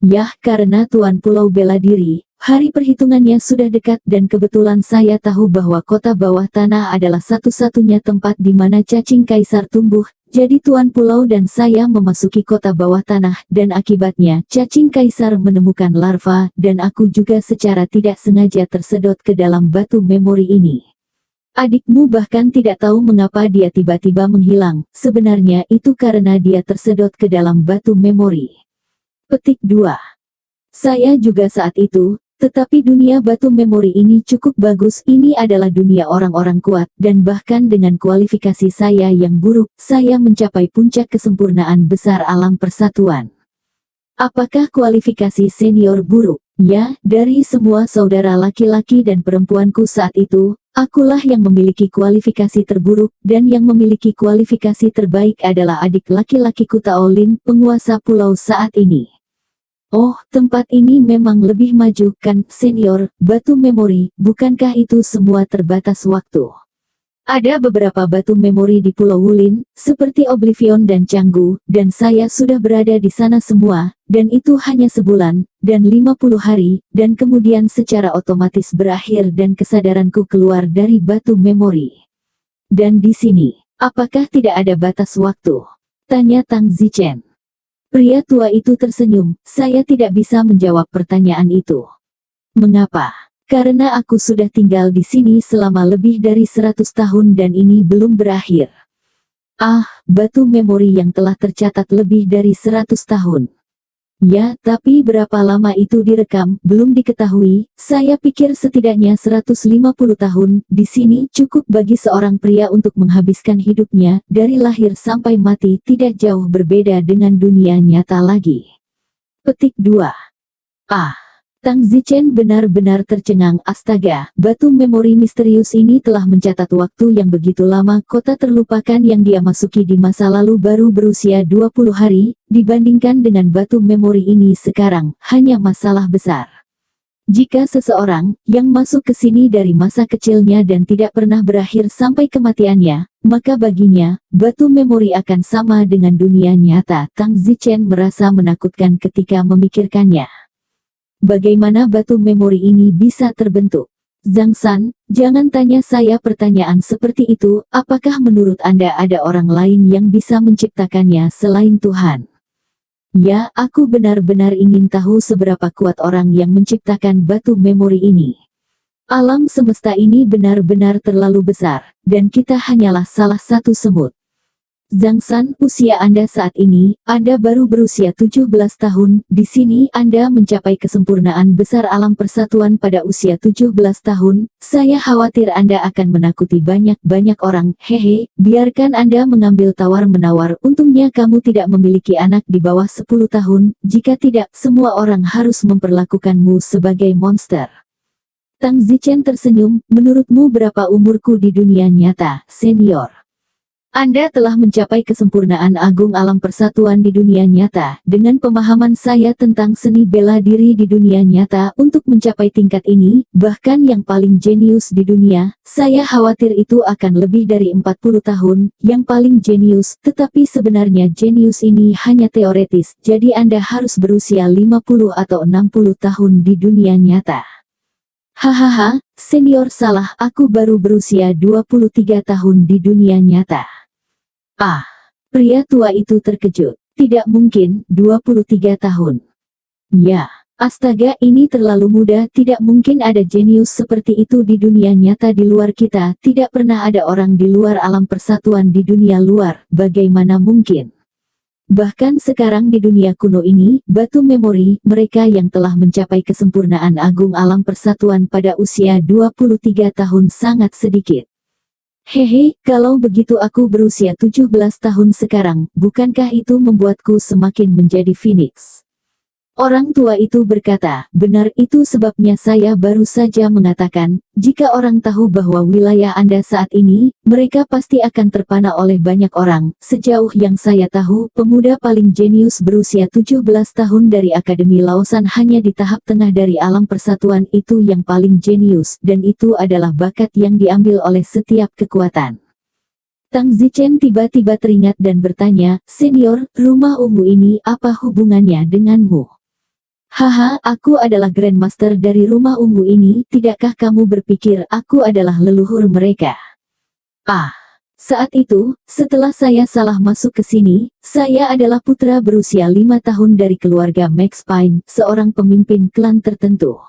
"Yah, karena Tuan Pulau bela diri, hari perhitungannya sudah dekat dan kebetulan saya tahu bahwa kota bawah tanah adalah satu-satunya tempat di mana cacing kaisar tumbuh. Jadi Tuan Pulau dan saya memasuki kota bawah tanah, dan akibatnya cacing kaisar menemukan larva, dan aku juga secara tidak sengaja tersedot ke dalam batu memori ini. Adikmu bahkan tidak tahu mengapa dia tiba-tiba menghilang, sebenarnya itu karena dia tersedot ke dalam batu memori." Petik 2. Saya juga saat itu, tetapi dunia batu memori ini cukup bagus, ini adalah dunia orang-orang kuat, dan bahkan dengan kualifikasi saya yang buruk, saya mencapai puncak kesempurnaan besar alam persatuan. Apakah kualifikasi senior buruk? Ya, dari semua saudara laki-laki dan perempuanku saat itu, akulah yang memiliki kualifikasi terburuk, dan yang memiliki kualifikasi terbaik adalah adik laki-lakiku Tao Lin, penguasa pulau saat ini. Oh, tempat ini memang lebih maju kan, senior, batu memori, bukankah itu semua terbatas waktu? Ada beberapa batu memori di Pulau Wulin, seperti Oblivion dan Canggu, dan saya sudah berada di sana semua, dan itu hanya sebulan, dan 50 hari, dan kemudian secara otomatis berakhir dan kesadaranku keluar dari batu memori. Dan di sini, apakah tidak ada batas waktu? Tanya Tang Zichen. Pria tua itu tersenyum, "Saya tidak bisa menjawab pertanyaan itu." "Mengapa?" "Karena aku sudah tinggal di sini selama lebih dari 100 tahun dan ini belum berakhir." "Ah, batu memori yang telah tercatat lebih dari 100 tahun. Ya, tapi berapa lama itu direkam, belum diketahui. Saya pikir setidaknya 150 tahun, di sini cukup bagi seorang pria untuk menghabiskan hidupnya, dari lahir sampai mati tidak jauh berbeda dengan dunia nyata lagi." Petik 2. Ah, Tang Zichen benar-benar tercengang, astaga, batu memori misterius ini telah mencatat waktu yang begitu lama. Kota terlupakan yang dia masuki di masa lalu baru berusia 20 hari, dibandingkan dengan batu memori ini sekarang, hanya masalah besar. Jika seseorang yang masuk ke sini dari masa kecilnya dan tidak pernah berakhir sampai kematiannya, maka baginya, batu memori akan sama dengan dunia nyata. Tang Zichen merasa menakutkan ketika memikirkannya. Bagaimana batu memori ini bisa terbentuk? Zhang San, jangan tanya saya pertanyaan seperti itu. Apakah menurut Anda ada orang lain yang bisa menciptakannya selain Tuhan? Ya, aku benar-benar ingin tahu seberapa kuat orang yang menciptakan batu memori ini. Alam semesta ini benar-benar terlalu besar, dan kita hanyalah salah satu semut. Zhang San, usia Anda saat ini, Anda baru berusia 17 tahun, di sini Anda mencapai kesempurnaan besar alam persatuan pada usia 17 tahun, saya khawatir Anda akan menakuti banyak-banyak orang, hehe, biarkan Anda mengambil tawar-menawar, untungnya kamu tidak memiliki anak di bawah 10 tahun, jika tidak, semua orang harus memperlakukanmu sebagai monster. Tang Zichen tersenyum, menurutmu berapa umurku di dunia nyata, senior? Anda telah mencapai kesempurnaan agung alam persatuan di dunia nyata. Dengan pemahaman saya tentang seni bela diri di dunia nyata untuk mencapai tingkat ini, bahkan yang paling jenius di dunia, saya khawatir itu akan lebih dari 40 tahun, yang paling jenius, tetapi sebenarnya jenius ini hanya teoretis, jadi Anda harus berusia 50 atau 60 tahun di dunia nyata. Hahaha, senior salah, aku baru berusia 23 tahun di dunia nyata. Ah, pria tua itu terkejut. Tidak mungkin, 23 tahun. Ya, astaga, ini terlalu muda, tidak mungkin ada jenius seperti itu di dunia nyata di luar kita, tidak pernah ada orang di luar alam persatuan di dunia luar, bagaimana mungkin? Bahkan sekarang di dunia kuno ini, batu memori, mereka yang telah mencapai kesempurnaan agung alam persatuan pada usia 23 tahun sangat sedikit. Hehe, kalau begitu aku berusia 17 tahun sekarang, bukankah itu membuatku semakin menjadi Phoenix? Orang tua itu berkata, benar, itu sebabnya saya baru saja mengatakan, jika orang tahu bahwa wilayah Anda saat ini, mereka pasti akan terpana oleh banyak orang. Sejauh yang saya tahu, pemuda paling jenius berusia 17 tahun dari Akademi Laosan hanya di tahap tengah dari alam persatuan itu yang paling jenius, dan itu adalah bakat yang diambil oleh setiap kekuatan. Tang Zichen tiba-tiba teringat dan bertanya, senior, rumah ungu ini apa hubungannya denganmu? Haha, aku adalah Grandmaster dari rumah ungu ini, tidakkah kamu berpikir aku adalah leluhur mereka? Ah, saat itu, setelah saya salah masuk ke sini, saya adalah putra berusia 5 tahun dari keluarga Max Payne, seorang pemimpin klan tertentu.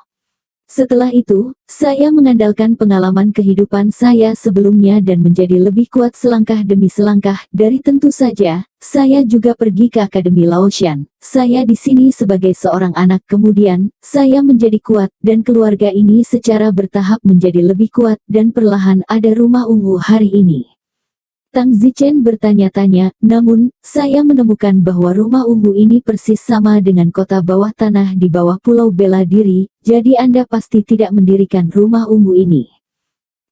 Setelah itu, saya mengandalkan pengalaman kehidupan saya sebelumnya dan menjadi lebih kuat selangkah demi selangkah, dari tentu saja, saya juga pergi ke Akademi Laotian. Saya di sini sebagai seorang anak, kemudian, saya menjadi kuat, dan keluarga ini secara bertahap menjadi lebih kuat, dan perlahan ada rumah ungu hari ini. Tang Zichen bertanya-tanya, namun, saya menemukan bahwa rumah ungu ini persis sama dengan kota bawah tanah di bawah pulau bela diri, jadi Anda pasti tidak mendirikan rumah ungu ini.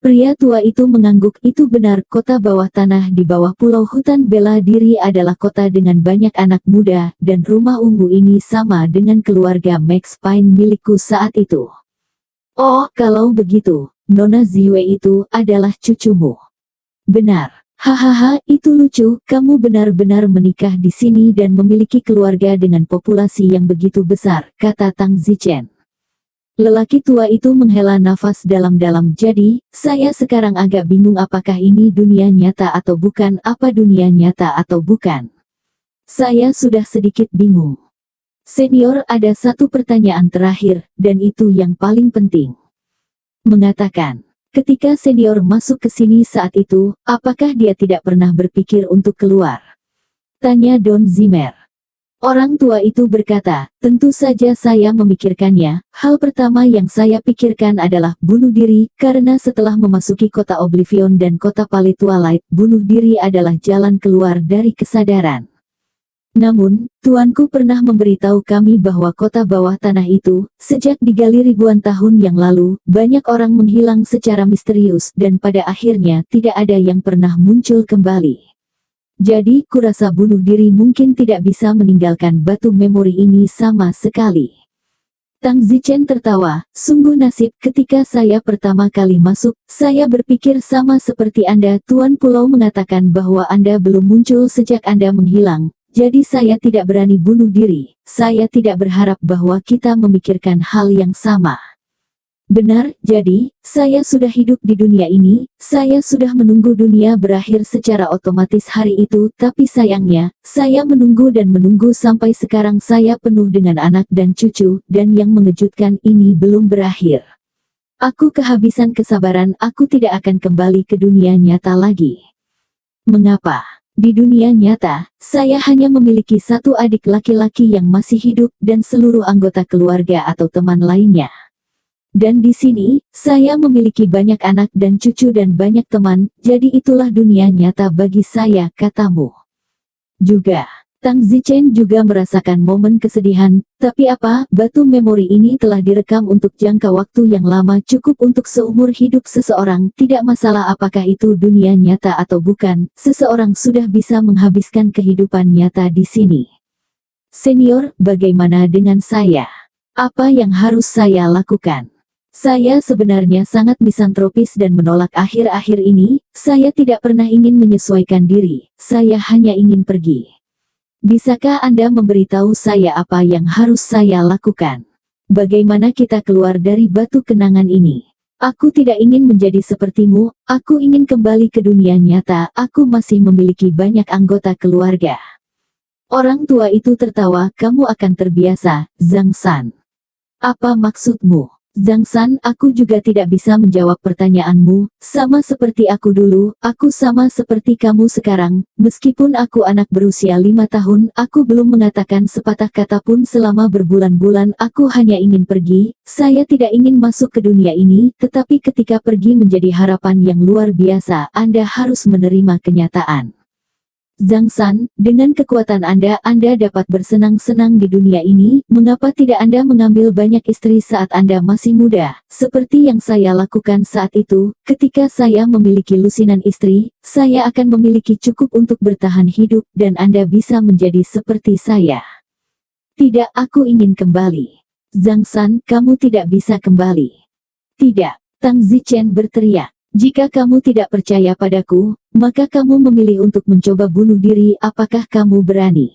Pria tua itu mengangguk, itu benar, kota bawah tanah di bawah pulau hutan bela diri adalah kota dengan banyak anak muda, dan rumah ungu ini sama dengan keluarga Max Payne milikku saat itu. Oh, kalau begitu, Nona Ziwei itu adalah cucumu. Benar. Hahaha, itu lucu, kamu benar-benar menikah di sini dan memiliki keluarga dengan populasi yang begitu besar, kata Tang Zichen. Lelaki tua itu menghela nafas dalam-dalam, jadi, saya sekarang agak bingung apakah ini dunia nyata atau bukan, apa dunia nyata atau bukan. Saya sudah sedikit bingung. Senior, ada satu pertanyaan terakhir, dan itu yang paling penting. Mengatakan. Ketika senior masuk ke sini saat itu, apakah dia tidak pernah berpikir untuk keluar? Tanya Don Zimmer. Orang tua itu berkata, tentu saja saya memikirkannya. Hal pertama yang saya pikirkan adalah bunuh diri, karena setelah memasuki kota Oblivion dan kota Pale Twilight, bunuh diri adalah jalan keluar dari kesadaran. Namun, tuanku pernah memberitahu kami bahwa kota bawah tanah itu, sejak digali ribuan tahun yang lalu, banyak orang menghilang secara misterius dan pada akhirnya tidak ada yang pernah muncul kembali. Jadi, kurasa bunuh diri mungkin tidak bisa meninggalkan batu memori ini sama sekali. Tang Zichen tertawa, sungguh nasib ketika saya pertama kali masuk, saya berpikir sama seperti Anda. Tuan Pulau mengatakan bahwa Anda belum muncul sejak Anda menghilang, jadi saya tidak berani bunuh diri. Saya tidak berharap bahwa kita memikirkan hal yang sama. Benar, jadi, saya sudah hidup di dunia ini, saya sudah menunggu dunia berakhir secara otomatis hari itu, tapi sayangnya, saya menunggu dan menunggu sampai sekarang saya penuh dengan anak dan cucu, dan yang mengejutkan ini belum berakhir. Aku kehabisan kesabaran, aku tidak akan kembali ke dunia nyata lagi. Mengapa? Di dunia nyata, saya hanya memiliki satu adik laki-laki yang masih hidup dan seluruh anggota keluarga atau teman lainnya. Dan di sini, saya memiliki banyak anak dan cucu dan banyak teman, jadi itulah dunia nyata bagi saya, katamu. Juga, Tang Zichen juga merasakan momen kesedihan, tapi apa, batu memori ini telah direkam untuk jangka waktu yang lama cukup untuk seumur hidup seseorang, tidak masalah apakah itu dunia nyata atau bukan, seseorang sudah bisa menghabiskan kehidupan nyata di sini. Senior, bagaimana dengan saya? Apa yang harus saya lakukan? Saya sebenarnya sangat misantropis dan menolak akhir-akhir ini, saya tidak pernah ingin menyesuaikan diri, saya hanya ingin pergi. Bisakah Anda memberitahu saya apa yang harus saya lakukan? Bagaimana kita keluar dari batu kenangan ini? Aku tidak ingin menjadi sepertimu, aku ingin kembali ke dunia nyata, aku masih memiliki banyak anggota keluarga. Orang tua itu tertawa, kamu akan terbiasa, Zhang San. Apa maksudmu? Zhang San, aku juga tidak bisa menjawab pertanyaanmu, sama seperti aku dulu, aku sama seperti kamu sekarang, meskipun aku anak berusia 5 tahun, aku belum mengatakan sepatah kata pun selama berbulan-bulan, aku hanya ingin pergi, saya tidak ingin masuk ke dunia ini, tetapi ketika pergi menjadi harapan yang luar biasa, Anda harus menerima kenyataan. Zhang San, dengan kekuatan Anda dapat bersenang-senang di dunia ini, mengapa tidak Anda mengambil banyak istri saat Anda masih muda, seperti yang saya lakukan saat itu, ketika saya memiliki lusinan istri, saya akan memiliki cukup untuk bertahan hidup, dan Anda bisa menjadi seperti saya. Tidak, aku ingin kembali. Zhang San, kamu tidak bisa kembali. Tidak, Tang Zichen berteriak. Jika kamu tidak percaya padaku, maka kamu memilih untuk mencoba bunuh diri, apakah kamu berani?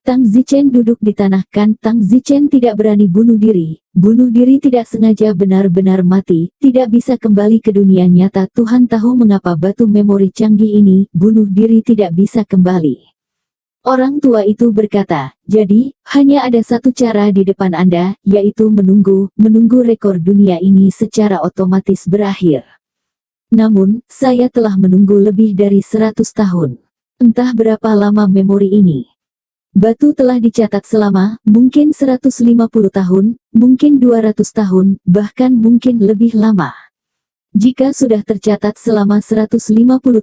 Tang Zichen duduk di tanah kan, Tang Zichen tidak berani bunuh diri tidak sengaja benar-benar mati, tidak bisa kembali ke dunia nyata, Tuhan tahu mengapa batu memori canggih ini, bunuh diri tidak bisa kembali. Orang tua itu berkata, jadi, hanya ada satu cara di depan Anda, yaitu menunggu rekor dunia ini secara otomatis berakhir. Namun, saya telah menunggu lebih dari 100 tahun. Entah berapa lama memori ini. Batu telah dicatat selama, mungkin 150 tahun, mungkin 200 tahun, bahkan mungkin lebih lama. Jika sudah tercatat selama 150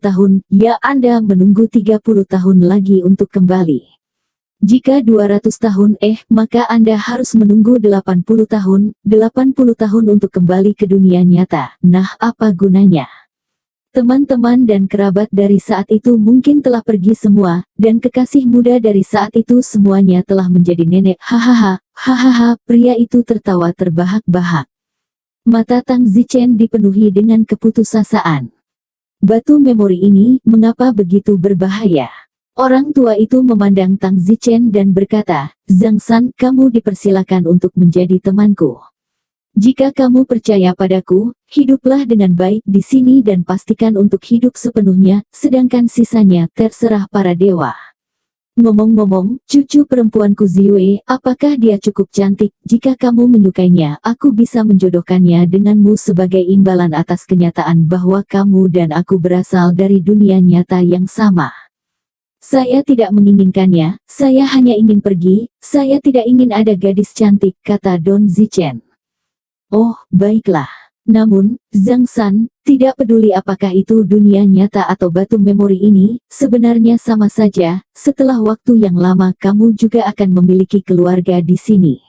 tahun, ya Anda menunggu 30 tahun lagi untuk kembali. Jika 200 tahun, maka Anda harus menunggu 80 tahun untuk kembali ke dunia nyata. Nah, apa gunanya? Teman-teman dan kerabat dari saat itu mungkin telah pergi semua, dan kekasih muda dari saat itu semuanya telah menjadi nenek. Hahaha, pria itu tertawa terbahak-bahak. Mata Tang Zichen dipenuhi dengan keputusasaan. Batu memori ini, mengapa begitu berbahaya? Orang tua itu memandang Tang Zichen dan berkata, Zhang San, kamu dipersilakan untuk menjadi temanku. Jika kamu percaya padaku, hiduplah dengan baik di sini dan pastikan untuk hidup sepenuhnya, sedangkan sisanya terserah para dewa. Ngomong-ngomong, cucu perempuanku Ziyue, apakah dia cukup cantik? Jika kamu menyukainya, aku bisa menjodohkannya denganmu sebagai imbalan atas kenyataan bahwa kamu dan aku berasal dari dunia nyata yang sama. Saya tidak menginginkannya, saya hanya ingin pergi, saya tidak ingin ada gadis cantik, kata Don Zichen. Oh, baiklah. Namun, Zhang San, tidak peduli apakah itu dunia nyata atau batu memori ini, sebenarnya sama saja, setelah waktu yang lama kamu juga akan memiliki keluarga di sini.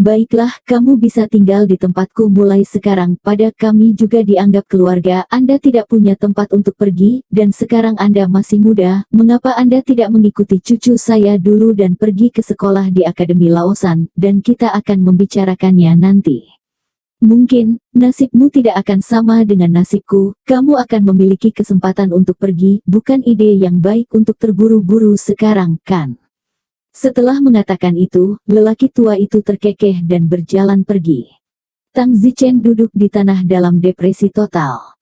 Baiklah, kamu bisa tinggal di tempatku mulai sekarang. Pada kami juga dianggap keluarga. Anda tidak punya tempat untuk pergi, dan sekarang Anda masih muda. Mengapa Anda tidak mengikuti cucu saya dulu dan pergi ke sekolah di Akademi Lausan, dan kita akan membicarakannya nanti. Mungkin, nasibmu tidak akan sama dengan nasibku. Kamu akan memiliki kesempatan untuk pergi, bukan ide yang baik untuk terburu-buru sekarang, kan? Setelah mengatakan itu, lelaki tua itu terkekeh dan berjalan pergi. Tang Zichen duduk di tanah dalam depresi total.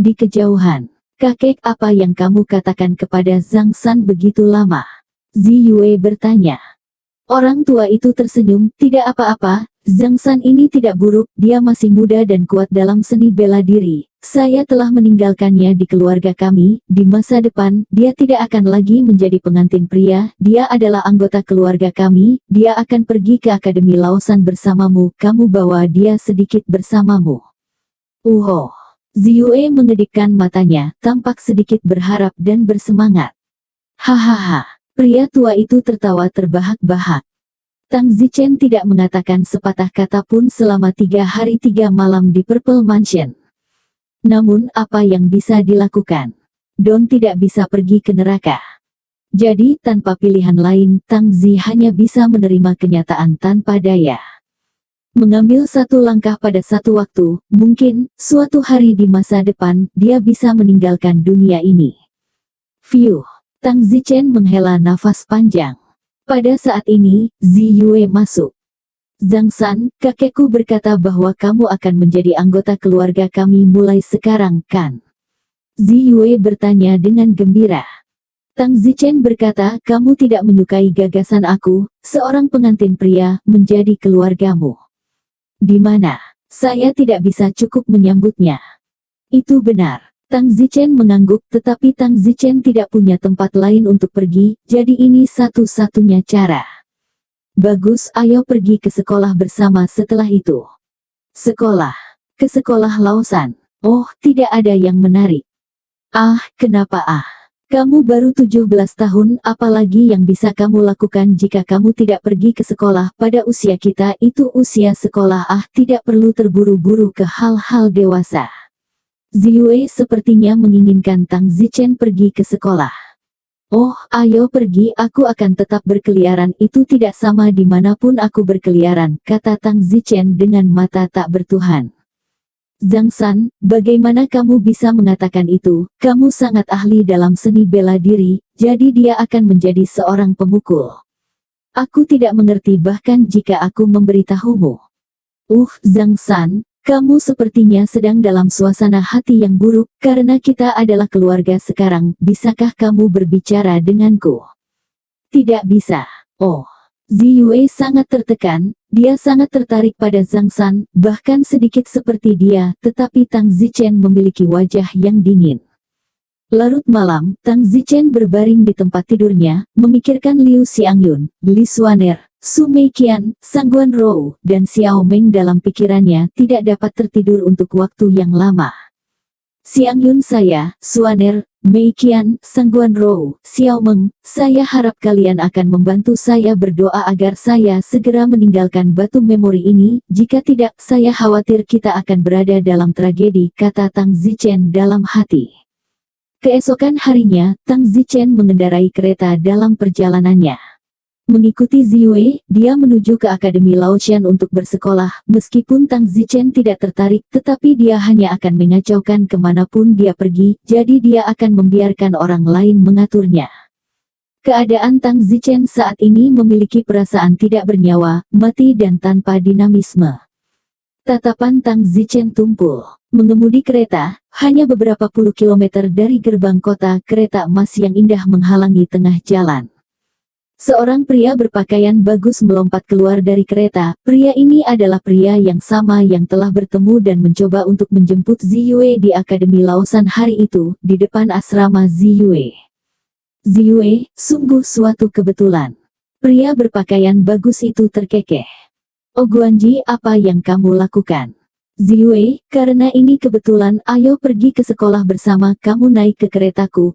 Di kejauhan, kakek, apa yang kamu katakan kepada Zhang San begitu lama? Zi Yue bertanya. Orang tua itu tersenyum, tidak apa-apa, Zhang San ini tidak buruk, dia masih muda dan kuat dalam seni bela diri. Saya telah meninggalkannya di keluarga kami, di masa depan, dia tidak akan lagi menjadi pengantin pria, dia adalah anggota keluarga kami, dia akan pergi ke Akademi Lausan bersamamu, kamu bawa dia sedikit bersamamu. Ziyue mengedipkan matanya, tampak sedikit berharap dan bersemangat. Hahaha, pria tua itu tertawa terbahak-bahak. Tang Zichen tidak mengatakan sepatah kata pun selama 3 hari 3 malam di Purple Mansion. Namun apa yang bisa dilakukan? Don tidak bisa pergi ke neraka. Jadi tanpa pilihan lain, Tang Zi hanya bisa menerima kenyataan tanpa daya. Mengambil satu langkah pada satu waktu, mungkin, suatu hari di masa depan, dia bisa meninggalkan dunia ini. Fiuh, Tang Zichen menghela nafas panjang. Pada saat ini, Zi Yue masuk. Zhang San, kakekku berkata bahwa kamu akan menjadi anggota keluarga kami mulai sekarang, kan? Zi Yue bertanya dengan gembira. Tang Zichen berkata, kamu tidak menyukai gagasan aku, seorang pengantin pria, menjadi keluargamu. Di mana? Saya tidak bisa cukup menyambutnya. Itu benar. Tang Zichen mengangguk, tetapi Tang Zichen tidak punya tempat lain untuk pergi, jadi ini satu-satunya cara. Bagus, ayo pergi ke sekolah bersama setelah itu. Sekolah. Ke sekolah Lausan. Oh, tidak ada yang menarik. Ah, kenapa ah? Kamu baru 17 tahun, apalagi yang bisa kamu lakukan jika kamu tidak pergi ke sekolah? Pada usia kita itu usia sekolah, tidak perlu terburu-buru ke hal-hal dewasa. Ziyue sepertinya menginginkan Tang Zichen pergi ke sekolah. Oh, ayo pergi, aku akan tetap berkeliaran, itu tidak sama dimanapun aku berkeliaran, kata Tang Zichen dengan mata tak bertuhan. Zhang San, bagaimana kamu bisa mengatakan itu? Kamu sangat ahli dalam seni bela diri, jadi dia akan menjadi seorang pemukul. Aku tidak mengerti bahkan jika aku memberitahumu. Zhang San, kamu sepertinya sedang dalam suasana hati yang buruk, karena kita adalah keluarga sekarang, bisakah kamu berbicara denganku? Tidak bisa. Oh, Zi Yue sangat tertekan, dia sangat tertarik pada Zhang San, bahkan sedikit seperti dia, tetapi Tang Zichen memiliki wajah yang dingin. Larut malam, Tang Zichen berbaring di tempat tidurnya, memikirkan Liu Xiangyun, Li Xuaner, Su Meiqian, Sangguan Rou, dan Xiao Meng dalam pikirannya tidak dapat tertidur untuk waktu yang lama. Xiangyun saya, Xuaner, Meiqian, Sangguan Rou, Xiao Meng, saya harap kalian akan membantu saya berdoa agar saya segera meninggalkan batu memori ini, jika tidak, saya khawatir kita akan berada dalam tragedi, kata Tang Zichen dalam hati. Keesokan harinya, Tang Zichen mengendarai kereta dalam perjalanannya. Mengikuti Ziyue, dia menuju ke Akademi Laotian untuk bersekolah, meskipun Tang Zichen tidak tertarik, tetapi dia hanya akan mengacaukan kemanapun dia pergi, jadi dia akan membiarkan orang lain mengaturnya. Keadaan Tang Zichen saat ini memiliki perasaan tidak bernyawa, mati dan tanpa dinamisme. Tatapan Tang Zichen tumpul. Mengemudi kereta, hanya beberapa puluh kilometer dari gerbang kota, kereta emas yang indah menghalangi tengah jalan. Seorang pria berpakaian bagus melompat keluar dari kereta. Pria ini adalah pria yang sama yang telah bertemu dan mencoba untuk menjemput Ziyue di Akademi Laosan hari itu, di depan asrama Ziyue. Ziyue, sungguh suatu kebetulan. Pria berpakaian bagus itu terkekeh. Oh Guanji, apa yang kamu lakukan? Ziyue, karena ini kebetulan, ayo pergi ke sekolah bersama, kamu naik ke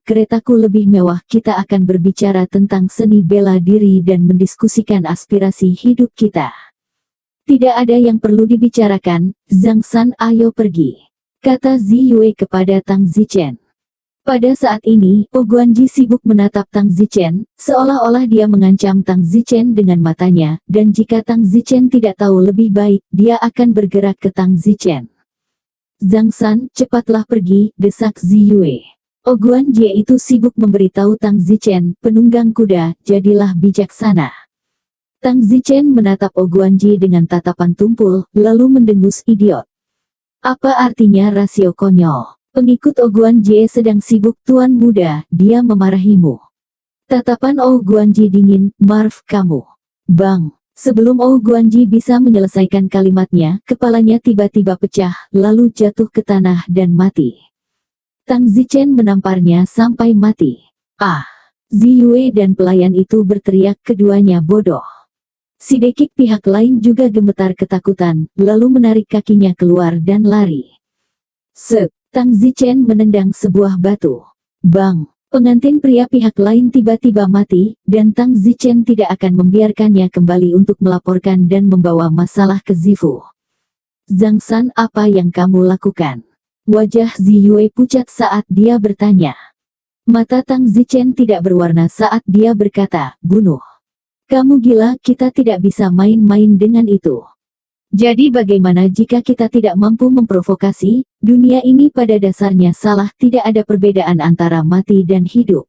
keretaku lebih mewah, kita akan berbicara tentang seni bela diri dan mendiskusikan aspirasi hidup kita. Tidak ada yang perlu dibicarakan, Zhang San, ayo pergi, kata Ziyue kepada Tang Zichen. Pada saat ini, Oguanji sibuk menatap Tang Zichen, seolah-olah dia mengancam Tang Zichen dengan matanya, dan jika Tang Zichen tidak tahu lebih baik, dia akan bergerak ke Tang Zichen. Zhang San, cepatlah pergi, desak Ziyue. Oguanji itu sibuk memberitahu Tang Zichen, penunggang kuda, jadilah bijaksana. Tang Zichen menatap Oguanji dengan tatapan tumpul, lalu mendengus, idiot. Apa artinya rasio konyol? Pengikut Oguanji sedang sibuk, tuan muda, dia memarahimu. Tatapan Oguanji dingin, Marv kamu. Bang! Sebelum Oguanji bisa menyelesaikan kalimatnya, kepalanya tiba-tiba pecah, lalu jatuh ke tanah dan mati. Tang Zichen menamparnya sampai mati. Ah! Ziyue dan pelayan itu berteriak, keduanya bodoh. Sedikit pihak lain juga gemetar ketakutan, lalu menarik kakinya keluar dan lari. Sep! Tang Zichen menendang sebuah batu. Bang! Pengantin pria pihak lain tiba-tiba mati, dan Tang Zichen tidak akan membiarkannya kembali untuk melaporkan dan membawa masalah ke Zifu. Zhang San, apa yang kamu lakukan? Wajah Ziyue pucat saat dia bertanya. Mata Tang Zichen tidak berwarna saat dia berkata, bunuh. Kamu gila, kita tidak bisa main-main dengan itu. Jadi bagaimana jika kita tidak mampu memprovokasi? Dunia ini pada dasarnya salah, tidak ada perbedaan antara mati dan hidup.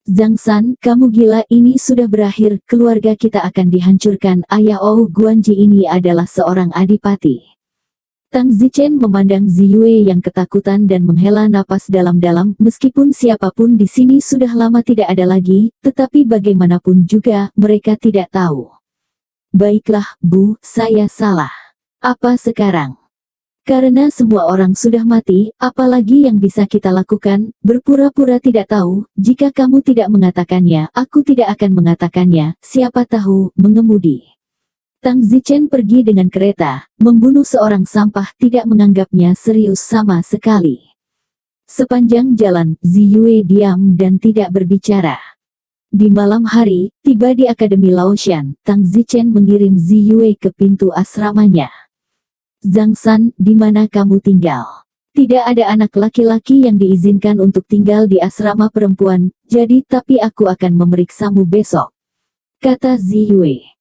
Zhang San, kamu gila, ini sudah berakhir, keluarga kita akan dihancurkan, ayah Oguanji ini adalah seorang adipati. Tang Zichen memandang Ziyue yang ketakutan dan menghela napas dalam-dalam, meskipun siapapun di sini sudah lama tidak ada lagi, tetapi bagaimanapun juga, mereka tidak tahu. Baiklah, Bu, saya salah. Apa sekarang? Karena semua orang sudah mati, apalagi yang bisa kita lakukan? Berpura-pura tidak tahu, jika kamu tidak mengatakannya, aku tidak akan mengatakannya, siapa tahu, mengemudi. Tang Zichen pergi dengan kereta, membunuh seorang sampah, tidak menganggapnya serius sama sekali. Sepanjang jalan, Ziyue diam dan tidak berbicara. Di malam hari, tiba di Akademi Laoshan, Tang Zichen mengirim Ziyue ke pintu asramanya. Zhang San, di mana kamu tinggal? Tidak ada anak laki-laki yang diizinkan untuk tinggal di asrama perempuan, jadi tapi aku akan memeriksamu besok, kata Ziyue.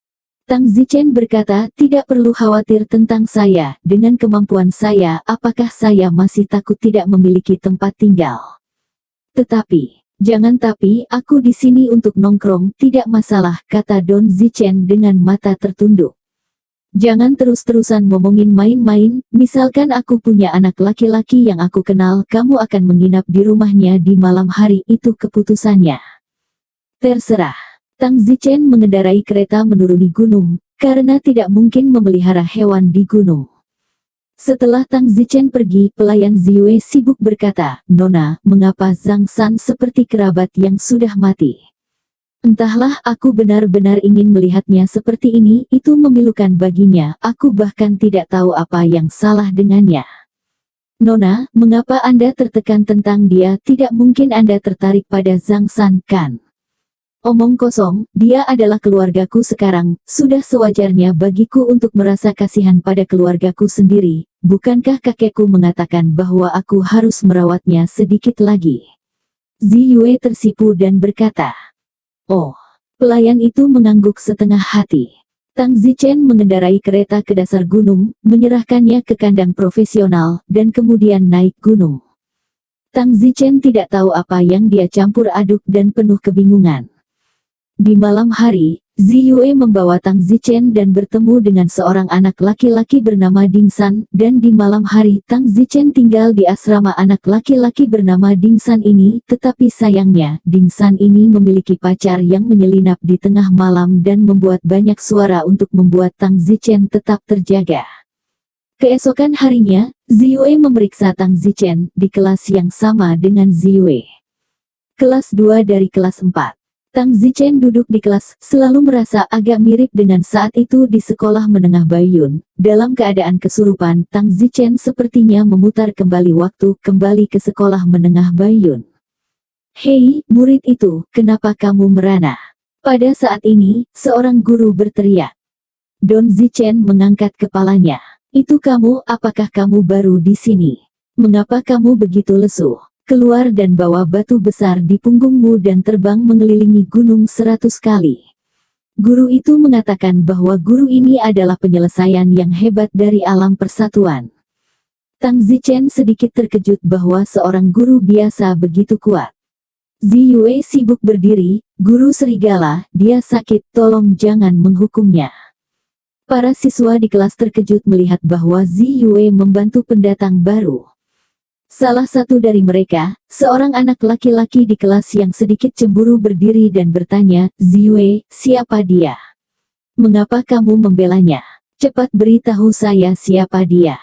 Tang Zichen berkata, tidak perlu khawatir tentang saya, dengan kemampuan saya, apakah saya masih takut tidak memiliki tempat tinggal? Tetapi, jangan tapi, aku di sini untuk nongkrong, tidak masalah, kata Don Zichen dengan mata tertunduk. Jangan terus-terusan ngomongin main-main, misalkan aku punya anak laki-laki yang aku kenal, kamu akan menginap di rumahnya di malam hari, itu keputusannya. Terserah. Tang Zichen mengendarai kereta menuruni gunung, karena tidak mungkin memelihara hewan di gunung. Setelah Tang Zichen pergi, pelayan Ziyue sibuk berkata, Nona, mengapa Zhang San seperti kerabat yang sudah mati? Entahlah, aku benar-benar ingin melihatnya seperti ini, itu memilukan baginya, aku bahkan tidak tahu apa yang salah dengannya. Nona, mengapa Anda tertekan tentang dia? Tidak mungkin Anda tertarik pada Zhang San, kan? Omong kosong, dia adalah keluargaku sekarang, sudah sewajarnya bagiku untuk merasa kasihan pada keluargaku sendiri, bukankah kakekku mengatakan bahwa aku harus merawatnya sedikit lagi? Ziyue tersipu dan berkata, oh, pelayan itu mengangguk setengah hati. Tang Zichen mengendarai kereta ke dasar gunung, menyerahkannya ke kandang profesional, dan kemudian naik gunung. Tang Zichen tidak tahu apa yang dia campur aduk dan penuh kebingungan. Di malam hari, Ziyue membawa Tang Zichen dan bertemu dengan seorang anak laki-laki bernama Ding San, dan di malam hari Tang Zichen tinggal di asrama anak laki-laki bernama Ding San ini, tetapi sayangnya, Ding San ini memiliki pacar yang menyelinap di tengah malam dan membuat banyak suara untuk membuat Tang Zichen tetap terjaga. Keesokan harinya, Ziyue memeriksa Tang Zichen di kelas yang sama dengan Ziyue. Kelas 2 dari kelas 4. Tang Zichen duduk di kelas, selalu merasa agak mirip dengan saat itu di sekolah menengah Baiyun. Dalam keadaan kesurupan, Tang Zichen sepertinya memutar kembali waktu, kembali ke sekolah menengah Baiyun. Hei, murid itu, kenapa kamu merana? Pada saat ini, seorang guru berteriak. Don Zichen mengangkat kepalanya. Itu kamu, apakah kamu baru di sini? Mengapa kamu begitu lesu? Keluar dan bawa batu besar di punggungmu dan terbang mengelilingi gunung 100 kali. Guru itu mengatakan bahwa guru ini adalah penyelesaian yang hebat dari alam persatuan. Tang Zichen sedikit terkejut bahwa seorang guru biasa begitu kuat. Ziyue sibuk berdiri, guru serigala, dia sakit, tolong jangan menghukumnya. Para siswa di kelas terkejut melihat bahwa Ziyue membantu pendatang baru. Salah satu dari mereka, seorang anak laki-laki di kelas yang sedikit cemburu berdiri dan bertanya, Ziyue, siapa dia? Mengapa kamu membelanya? Cepat beritahu saya siapa dia.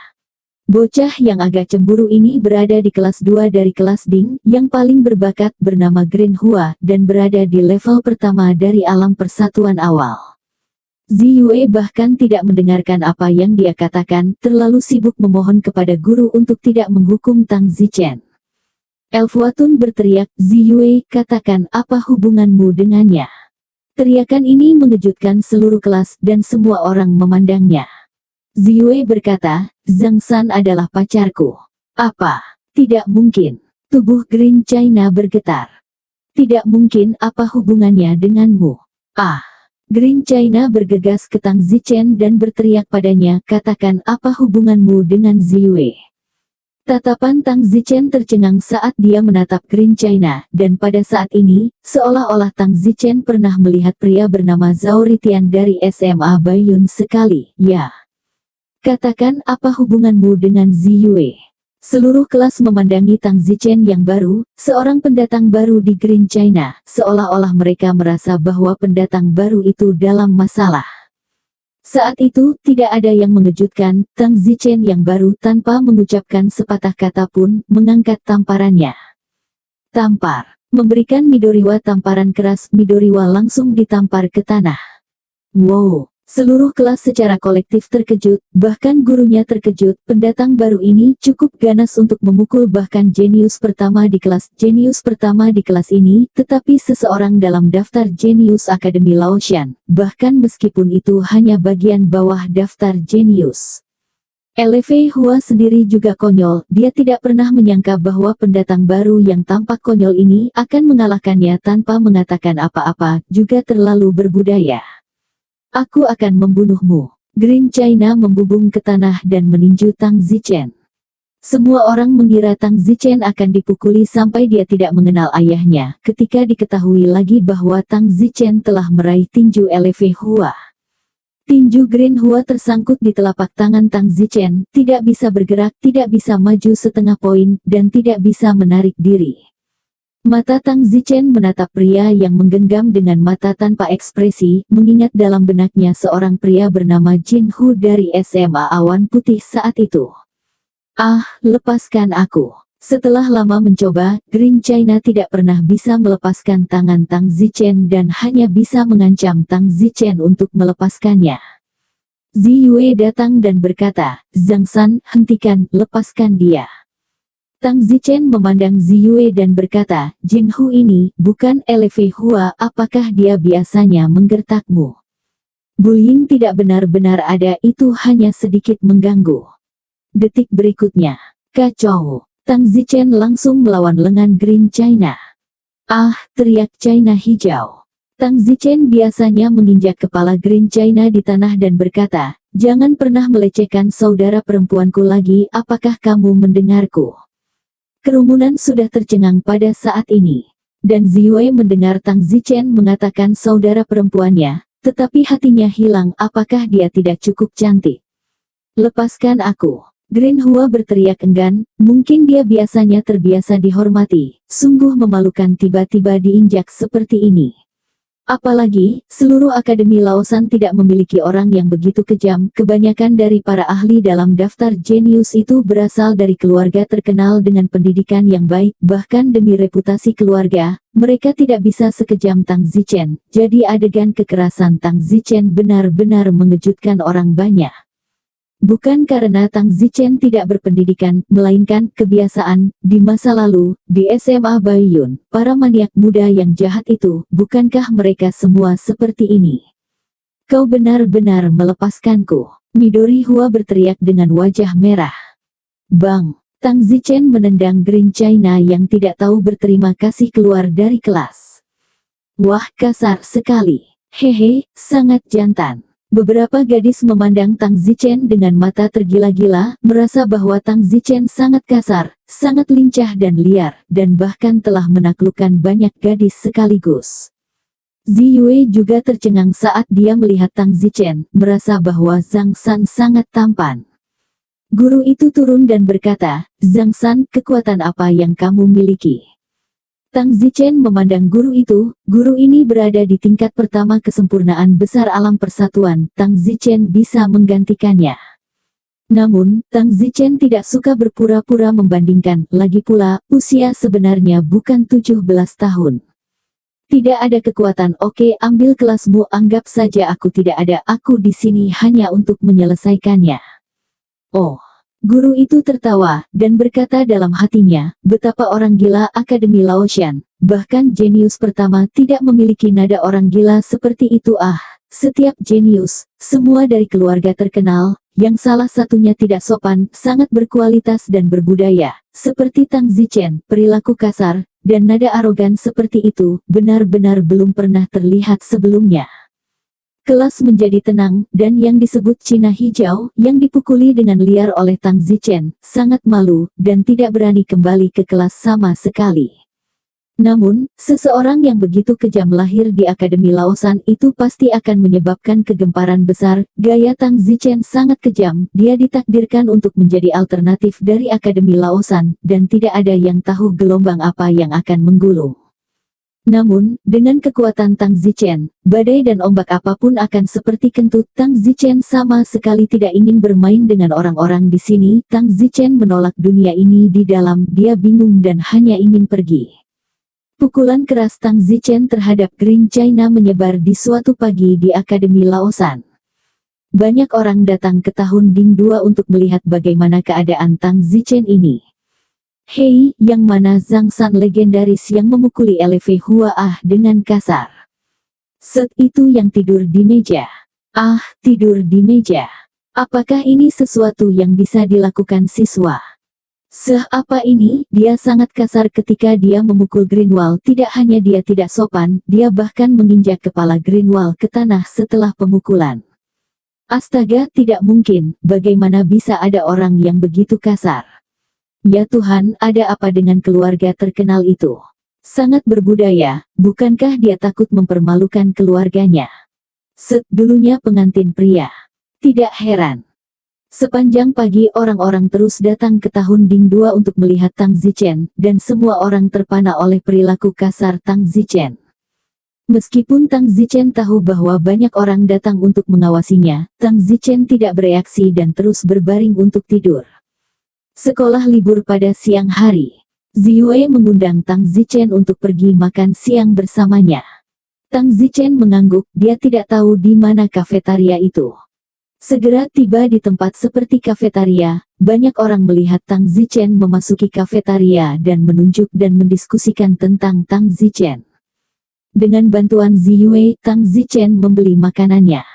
Bocah yang agak cemburu ini berada di kelas 2 dari kelas Ding, yang paling berbakat bernama Green Hua, dan berada di level pertama dari alam persatuan awal. Ziyue bahkan tidak mendengarkan apa yang dia katakan, terlalu sibuk memohon kepada guru untuk tidak menghukum Tang Zichen. Elfuatun berteriak, Ziyue, katakan apa hubunganmu dengannya. Teriakan ini mengejutkan seluruh kelas dan semua orang memandangnya. Ziyue berkata, Zhang San adalah pacarku. Apa? Tidak mungkin. Tubuh Green China bergetar. Tidak mungkin, apa hubungannya denganmu? Ah! Green China bergegas ke Tang Zichen dan berteriak padanya, katakan apa hubunganmu dengan Ziyue. Tatapan Tang Zichen tercengang saat dia menatap Green China, dan pada saat ini, seolah-olah Tang Zichen pernah melihat pria bernama Zhao Ritian dari SMA Baiyun sekali, ya. Katakan apa hubunganmu dengan Ziyue. Seluruh kelas memandangi Tang Zichen yang baru, seorang pendatang baru di Green China, seolah-olah mereka merasa bahwa pendatang baru itu dalam masalah. Saat itu, tidak ada yang mengejutkan, Tang Zichen yang baru tanpa mengucapkan sepatah kata pun, mengangkat tamparannya. Tampar. Memberikan Midoriwa tamparan keras, Midoriwa langsung ditampar ke tanah. Wow! Seluruh kelas secara kolektif terkejut, bahkan gurunya terkejut, pendatang baru ini cukup ganas untuk memukul bahkan jenius pertama di kelas ini, tetapi seseorang dalam daftar jenius Akademi Laotian, bahkan meskipun itu hanya bagian bawah daftar jenius. Lei Hua sendiri juga konyol, dia tidak pernah menyangka bahwa pendatang baru yang tampak konyol ini akan mengalahkannya tanpa mengatakan apa-apa, juga terlalu berbudaya. Aku akan membunuhmu. Green China membubung ke tanah dan meninju Tang Zichen. Semua orang mengira Tang Zichen akan dipukuli sampai dia tidak mengenal ayahnya, ketika diketahui lagi bahwa Tang Zichen telah meraih tinju Lei Hua. Tinju Green Hua tersangkut di telapak tangan Tang Zichen, tidak bisa bergerak, tidak bisa maju setengah poin, dan tidak bisa menarik diri. Mata Tang Zichen menatap pria yang menggenggam dengan mata tanpa ekspresi, mengingat dalam benaknya seorang pria bernama Jin Hu dari SMA Awan Putih saat itu. Ah, lepaskan aku. Setelah lama mencoba, Green China tidak pernah bisa melepaskan tangan Tang Zichen dan hanya bisa mengancam Tang Zichen untuk melepaskannya. Ziyue datang dan berkata, Zhang San, hentikan, lepaskan dia. Tang Zichen memandang Ziyue dan berkata, Jin Hu ini, bukan Lei Hua, apakah dia biasanya menggertakmu? Bullying tidak benar-benar ada, itu hanya sedikit mengganggu. Detik berikutnya, kacau. Tang Zichen langsung melawan lengan Green China. Ah, teriak China hijau. Tang Zichen biasanya menginjak kepala Green China di tanah dan berkata, jangan pernah melecehkan saudara perempuanku lagi, apakah kamu mendengarku? Kerumunan sudah tercengang pada saat ini. Dan Ziyue mendengar Tang Zichen mengatakan saudara perempuannya, tetapi hatinya hilang, apakah dia tidak cukup cantik? Lepaskan aku. Green Hua berteriak enggan, mungkin dia biasanya terbiasa dihormati, sungguh memalukan tiba-tiba diinjak seperti ini. Apalagi, seluruh Akademi Laosan tidak memiliki orang yang begitu kejam, kebanyakan dari para ahli dalam daftar jenius itu berasal dari keluarga terkenal dengan pendidikan yang baik, bahkan demi reputasi keluarga, mereka tidak bisa sekejam Tang Zichen, jadi adegan kekerasan Tang Zichen benar-benar mengejutkan orang banyak. Bukan karena Tang Zichen tidak berpendidikan, melainkan kebiasaan. Di masa lalu, di SMA Baiyun, para maniak muda yang jahat itu, bukankah mereka semua seperti ini? Kau benar-benar melepaskanku. Midori Hua berteriak dengan wajah merah. Bang! Tang Zichen menendang Green China yang tidak tahu berterima kasih keluar dari kelas. Wah, kasar sekali. Hehe, sangat jantan. Beberapa gadis memandang Tang Zichen dengan mata tergila-gila, merasa bahwa Tang Zichen sangat kasar, sangat lincah dan liar, dan bahkan telah menaklukkan banyak gadis sekaligus. Ziyue juga tercengang saat dia melihat Tang Zichen, merasa bahwa Zhang San sangat tampan. Guru itu turun dan berkata, Zhang San, kekuatan apa yang kamu miliki? Tang Zichen memandang guru itu, guru ini berada di tingkat pertama kesempurnaan besar alam persatuan, Tang Zichen bisa menggantikannya. Namun, Tang Zichen tidak suka berpura-pura membandingkan, lagi pula, usia sebenarnya bukan 17 tahun. Tidak ada kekuatan, oke, ambil kelasmu, anggap saja aku tidak ada, aku di sini hanya untuk menyelesaikannya. Oh, guru itu tertawa, dan berkata dalam hatinya, betapa orang gila Akademi Laotian, bahkan jenius pertama tidak memiliki nada orang gila seperti itu. Setiap jenius, semua dari keluarga terkenal, yang salah satunya tidak sopan, sangat berkualitas dan berbudaya, seperti Tang Zichen, perilaku kasar, dan nada arogan seperti itu, benar-benar belum pernah terlihat sebelumnya. Kelas menjadi tenang, dan yang disebut Cina Hijau, yang dipukuli dengan liar oleh Tang Zichen, sangat malu, dan tidak berani kembali ke kelas sama sekali. Namun, seseorang yang begitu kejam lahir di Akademi Laosan itu pasti akan menyebabkan kegemparan besar. Gaya Tang Zichen sangat kejam, dia ditakdirkan untuk menjadi alternatif dari Akademi Laosan, dan tidak ada yang tahu gelombang apa yang akan menggulung. Namun, dengan kekuatan Tang Zichen, badai dan ombak apapun akan seperti kentut. Tang Zichen sama sekali tidak ingin bermain dengan orang-orang di sini. Tang Zichen menolak dunia ini di dalam, dia bingung dan hanya ingin pergi. Pukulan keras Tang Zichen terhadap Green China menyebar di suatu pagi di Akademi Laosan. Banyak orang datang ke tahun Ding 2 untuk melihat bagaimana keadaan Tang Zichen ini. Hei, yang mana Zhang San legendaris yang memukuli Eleve Hua dengan kasar? Set itu yang tidur di meja. Tidur di meja. Apakah ini sesuatu yang bisa dilakukan siswa? Apa ini? Dia sangat kasar ketika dia memukul Greenwall. Tidak hanya dia tidak sopan, dia bahkan menginjak kepala Greenwall ke tanah setelah pemukulan. Astaga, tidak mungkin, bagaimana bisa ada orang yang begitu kasar? Ya Tuhan, ada apa dengan keluarga terkenal itu? Sangat berbudaya, bukankah dia takut mempermalukan keluarganya? Dulunya pengantin pria. Tidak heran. Sepanjang pagi orang-orang terus datang ke tahun Ding 2 untuk melihat Tang Zichen, dan semua orang terpana oleh perilaku kasar Tang Zichen. Meskipun Tang Zichen tahu bahwa banyak orang datang untuk mengawasinya, Tang Zichen tidak bereaksi dan terus berbaring untuk tidur. Sekolah libur pada siang hari. Ziyue mengundang Tang Zichen untuk pergi makan siang bersamanya. Tang Zichen mengangguk, dia tidak tahu di mana kafetaria itu. Segera tiba di tempat seperti kafetaria, banyak orang melihat Tang Zichen memasuki kafetaria dan menunjuk dan mendiskusikan tentang Tang Zichen. Dengan bantuan Ziyue, Tang Zichen membeli makanannya.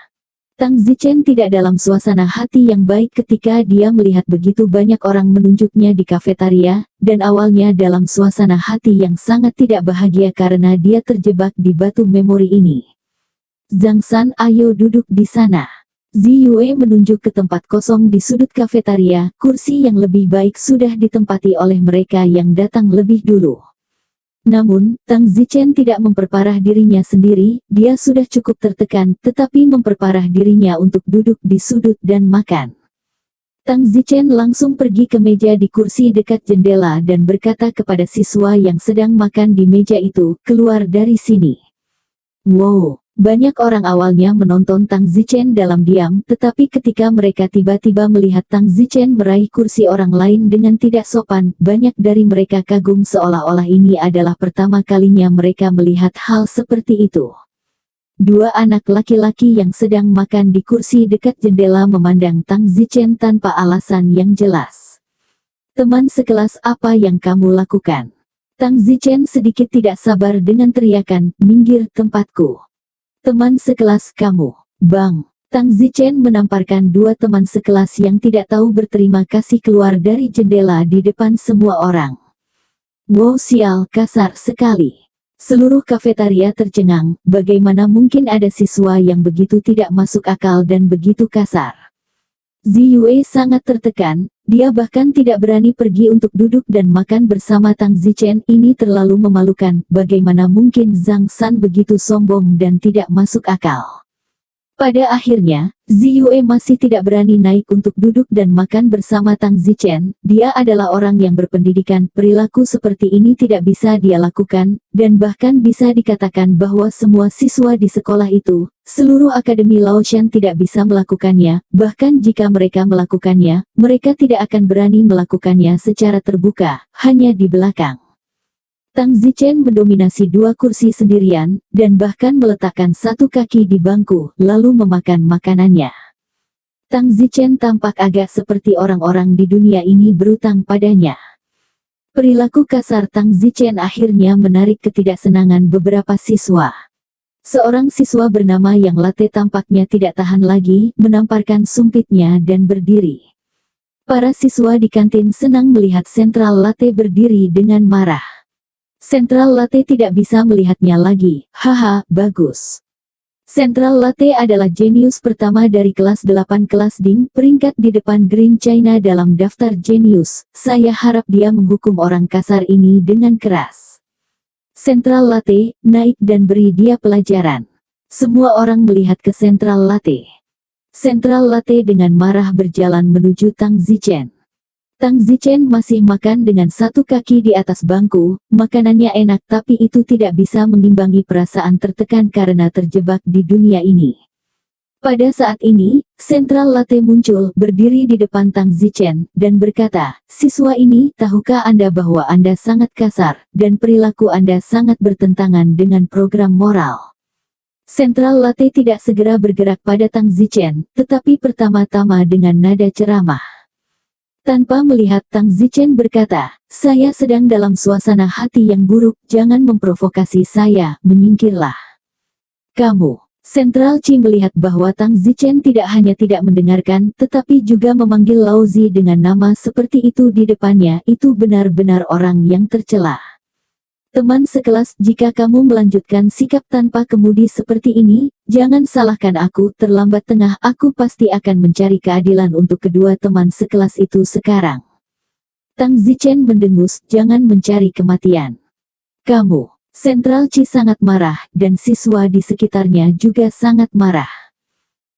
Tang Zichen tidak dalam suasana hati yang baik ketika dia melihat begitu banyak orang menunjuknya di kafetaria, dan awalnya dalam suasana hati yang sangat tidak bahagia karena dia terjebak di batu memori ini. Zhang San, ayo duduk di sana. Ziyue menunjuk ke tempat kosong di sudut kafetaria, kursi yang lebih baik sudah ditempati oleh mereka yang datang lebih dulu. Namun, Tang Zichen tidak memperparah dirinya sendiri, dia sudah cukup tertekan, tetapi memperparah dirinya untuk duduk di sudut dan makan. Tang Zichen langsung pergi ke meja di kursi dekat jendela dan berkata kepada siswa yang sedang makan di meja itu, keluar dari sini. Wow! Banyak orang awalnya menonton Tang Zichen dalam diam, tetapi ketika mereka tiba-tiba melihat Tang Zichen meraih kursi orang lain dengan tidak sopan, banyak dari mereka kagum seolah-olah ini adalah pertama kalinya mereka melihat hal seperti itu. Dua anak laki-laki yang sedang makan di kursi dekat jendela memandang Tang Zichen tanpa alasan yang jelas. Teman sekelas, apa yang kamu lakukan? Tang Zichen sedikit tidak sabar dengan teriakan, minggir tempatku. Teman sekelas kamu, Bang! Tang Zichen menamparkan dua teman sekelas yang tidak tahu berterima kasih keluar dari jendela di depan semua orang. Wow, sial, kasar sekali. Seluruh kafetaria tercengang, bagaimana mungkin ada siswa yang begitu tidak masuk akal dan begitu kasar. Ziyue sangat tertekan, dia bahkan tidak berani pergi untuk duduk dan makan bersama Tang Zichen. Ini terlalu memalukan, bagaimana mungkin Zhang San begitu sombong dan tidak masuk akal. Pada akhirnya, Ziyue masih tidak berani naik untuk duduk dan makan bersama Tang Zichen. Dia adalah orang yang berpendidikan, perilaku seperti ini tidak bisa dia lakukan, dan bahkan bisa dikatakan bahwa semua siswa di sekolah itu, seluruh Akademi Laoshan tidak bisa melakukannya, bahkan jika mereka melakukannya, mereka tidak akan berani melakukannya secara terbuka, hanya di belakang. Tang Zichen mendominasi dua kursi sendirian, dan bahkan meletakkan satu kaki di bangku, lalu memakan makanannya. Tang Zichen tampak agak seperti orang-orang di dunia ini berutang padanya. Perilaku kasar Tang Zichen akhirnya menarik ketidaksenangan beberapa siswa. Seorang siswa bernama Yang Latte tampaknya tidak tahan lagi, menamparkan sumpitnya dan berdiri. Para siswa di kantin senang melihat Sentral Latte berdiri dengan marah. Sentral Latte tidak bisa melihatnya lagi. Haha, bagus. Sentral Latte adalah jenius pertama dari kelas 8 kelas Ding, peringkat di depan Green China dalam daftar jenius. Saya harap dia menghukum orang kasar ini dengan keras. Sentral Latte, naik dan beri dia pelajaran. Semua orang melihat ke Sentral Latte. Sentral Latte dengan marah berjalan menuju Tang Zichen. Tang Zichen masih makan dengan satu kaki di atas bangku, makanannya enak tapi itu tidak bisa mengimbangi perasaan tertekan karena terjebak di dunia ini. Pada saat ini, Sentral Latte muncul, berdiri di depan Tang Zichen, dan berkata, "Siswa ini, tahukah Anda bahwa Anda sangat kasar, dan perilaku Anda sangat bertentangan dengan program moral?" Sentral Latte tidak segera bergerak pada Tang Zichen, tetapi pertama-tama dengan nada ceramah. Tanpa melihat, Tang Zichen berkata, "Saya sedang dalam suasana hati yang buruk, jangan memprovokasi saya, menyingkirlah." Kamu. Sentral Qi melihat bahwa Tang Zichen tidak hanya tidak mendengarkan, tetapi juga memanggil Lao Zi dengan nama seperti itu di depannya. Itu benar-benar orang yang tercela. Teman sekelas, jika kamu melanjutkan sikap tanpa kemudi seperti ini, jangan salahkan aku. Terlambat tengah, aku pasti akan mencari keadilan untuk kedua teman sekelas itu sekarang. Tang Zichen mendengus, jangan mencari kematian. Kamu. Sentral Qi sangat marah, dan siswa di sekitarnya juga sangat marah.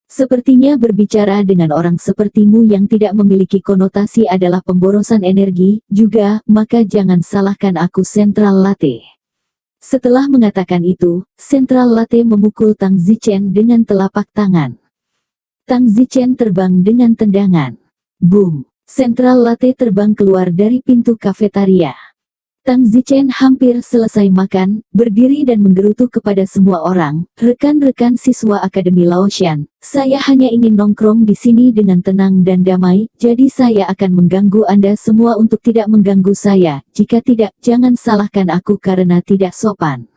Sepertinya berbicara dengan orang sepertimu yang tidak memiliki konotasi adalah pemborosan energi, juga, maka jangan salahkan aku. Sentral Latte. Setelah mengatakan itu, Sentral Latte memukul Tang Zichen dengan telapak tangan. Tang Zichen terbang dengan tendangan. Boom! Sentral Latte terbang keluar dari pintu kafetaria. Tang Zichen hampir selesai makan, berdiri dan menggerutu kepada semua orang, "Rekan-rekan siswa Akademi Laoshan, saya hanya ingin nongkrong di sini dengan tenang dan damai, jadi saya akan mengganggu Anda semua untuk tidak mengganggu saya, jika tidak, jangan salahkan aku karena tidak sopan."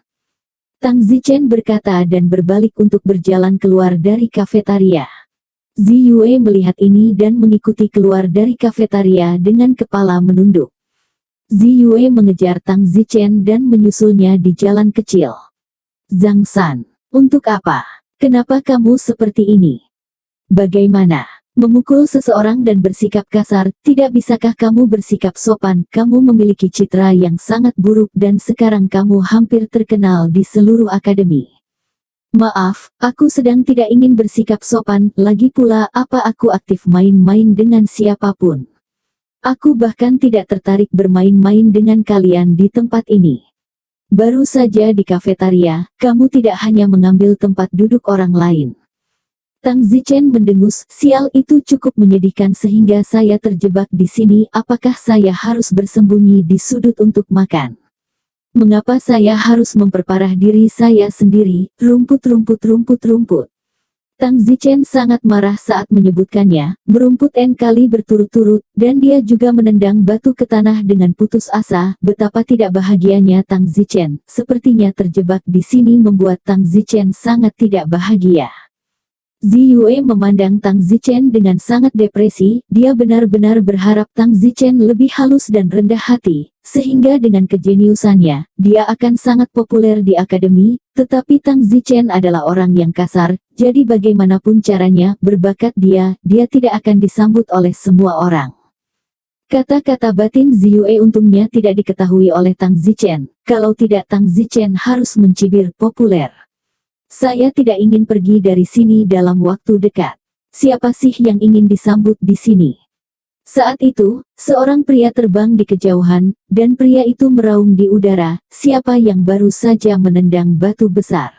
Tang Zichen berkata dan berbalik untuk berjalan keluar dari kafetaria. Ziyue melihat ini dan mengikuti keluar dari kafetaria dengan kepala menunduk. Ziyue mengejar Tang Zichen dan menyusulnya di jalan kecil. "Zhang San, untuk apa? Kenapa kamu seperti ini? Bagaimana? Memukul seseorang dan bersikap kasar, tidak bisakah kamu bersikap sopan? Kamu memiliki citra yang sangat buruk dan sekarang kamu hampir terkenal di seluruh akademi." "Maaf, aku sedang tidak ingin bersikap sopan, lagi pula apa aku aktif main-main dengan siapapun. Aku bahkan tidak tertarik bermain-main dengan kalian di tempat ini. Baru saja di kafetaria, kamu tidak hanya mengambil tempat duduk orang lain." Tang Zichen mendengus, "Sial, itu cukup menyedihkan sehingga saya terjebak di sini. Apakah saya harus bersembunyi di sudut untuk makan? Mengapa saya harus memperparah diri saya sendiri? Rumput." Tang Zichen sangat marah saat menyebutkannya, berumput N kali berturut-turut, dan dia juga menendang batu ke tanah dengan putus asa. Betapa tidak bahagianya Tang Zichen, sepertinya terjebak di sini membuat Tang Zichen sangat tidak bahagia. Ziyue memandang Tang Zichen dengan sangat depresi, dia benar-benar berharap Tang Zichen lebih halus dan rendah hati, sehingga dengan kejeniusannya, dia akan sangat populer di akademi, tetapi Tang Zichen adalah orang yang kasar, jadi bagaimanapun caranya, berbakat dia tidak akan disambut oleh semua orang. Kata-kata batin Ziyue untungnya tidak diketahui oleh Tang Zichen, kalau tidak Tang Zichen harus mencibir populer. Saya tidak ingin pergi dari sini dalam waktu dekat. Siapa sih yang ingin disambut di sini? Saat itu, seorang pria terbang di kejauhan, dan pria itu meraung di udara, siapa yang baru saja menendang batu besar?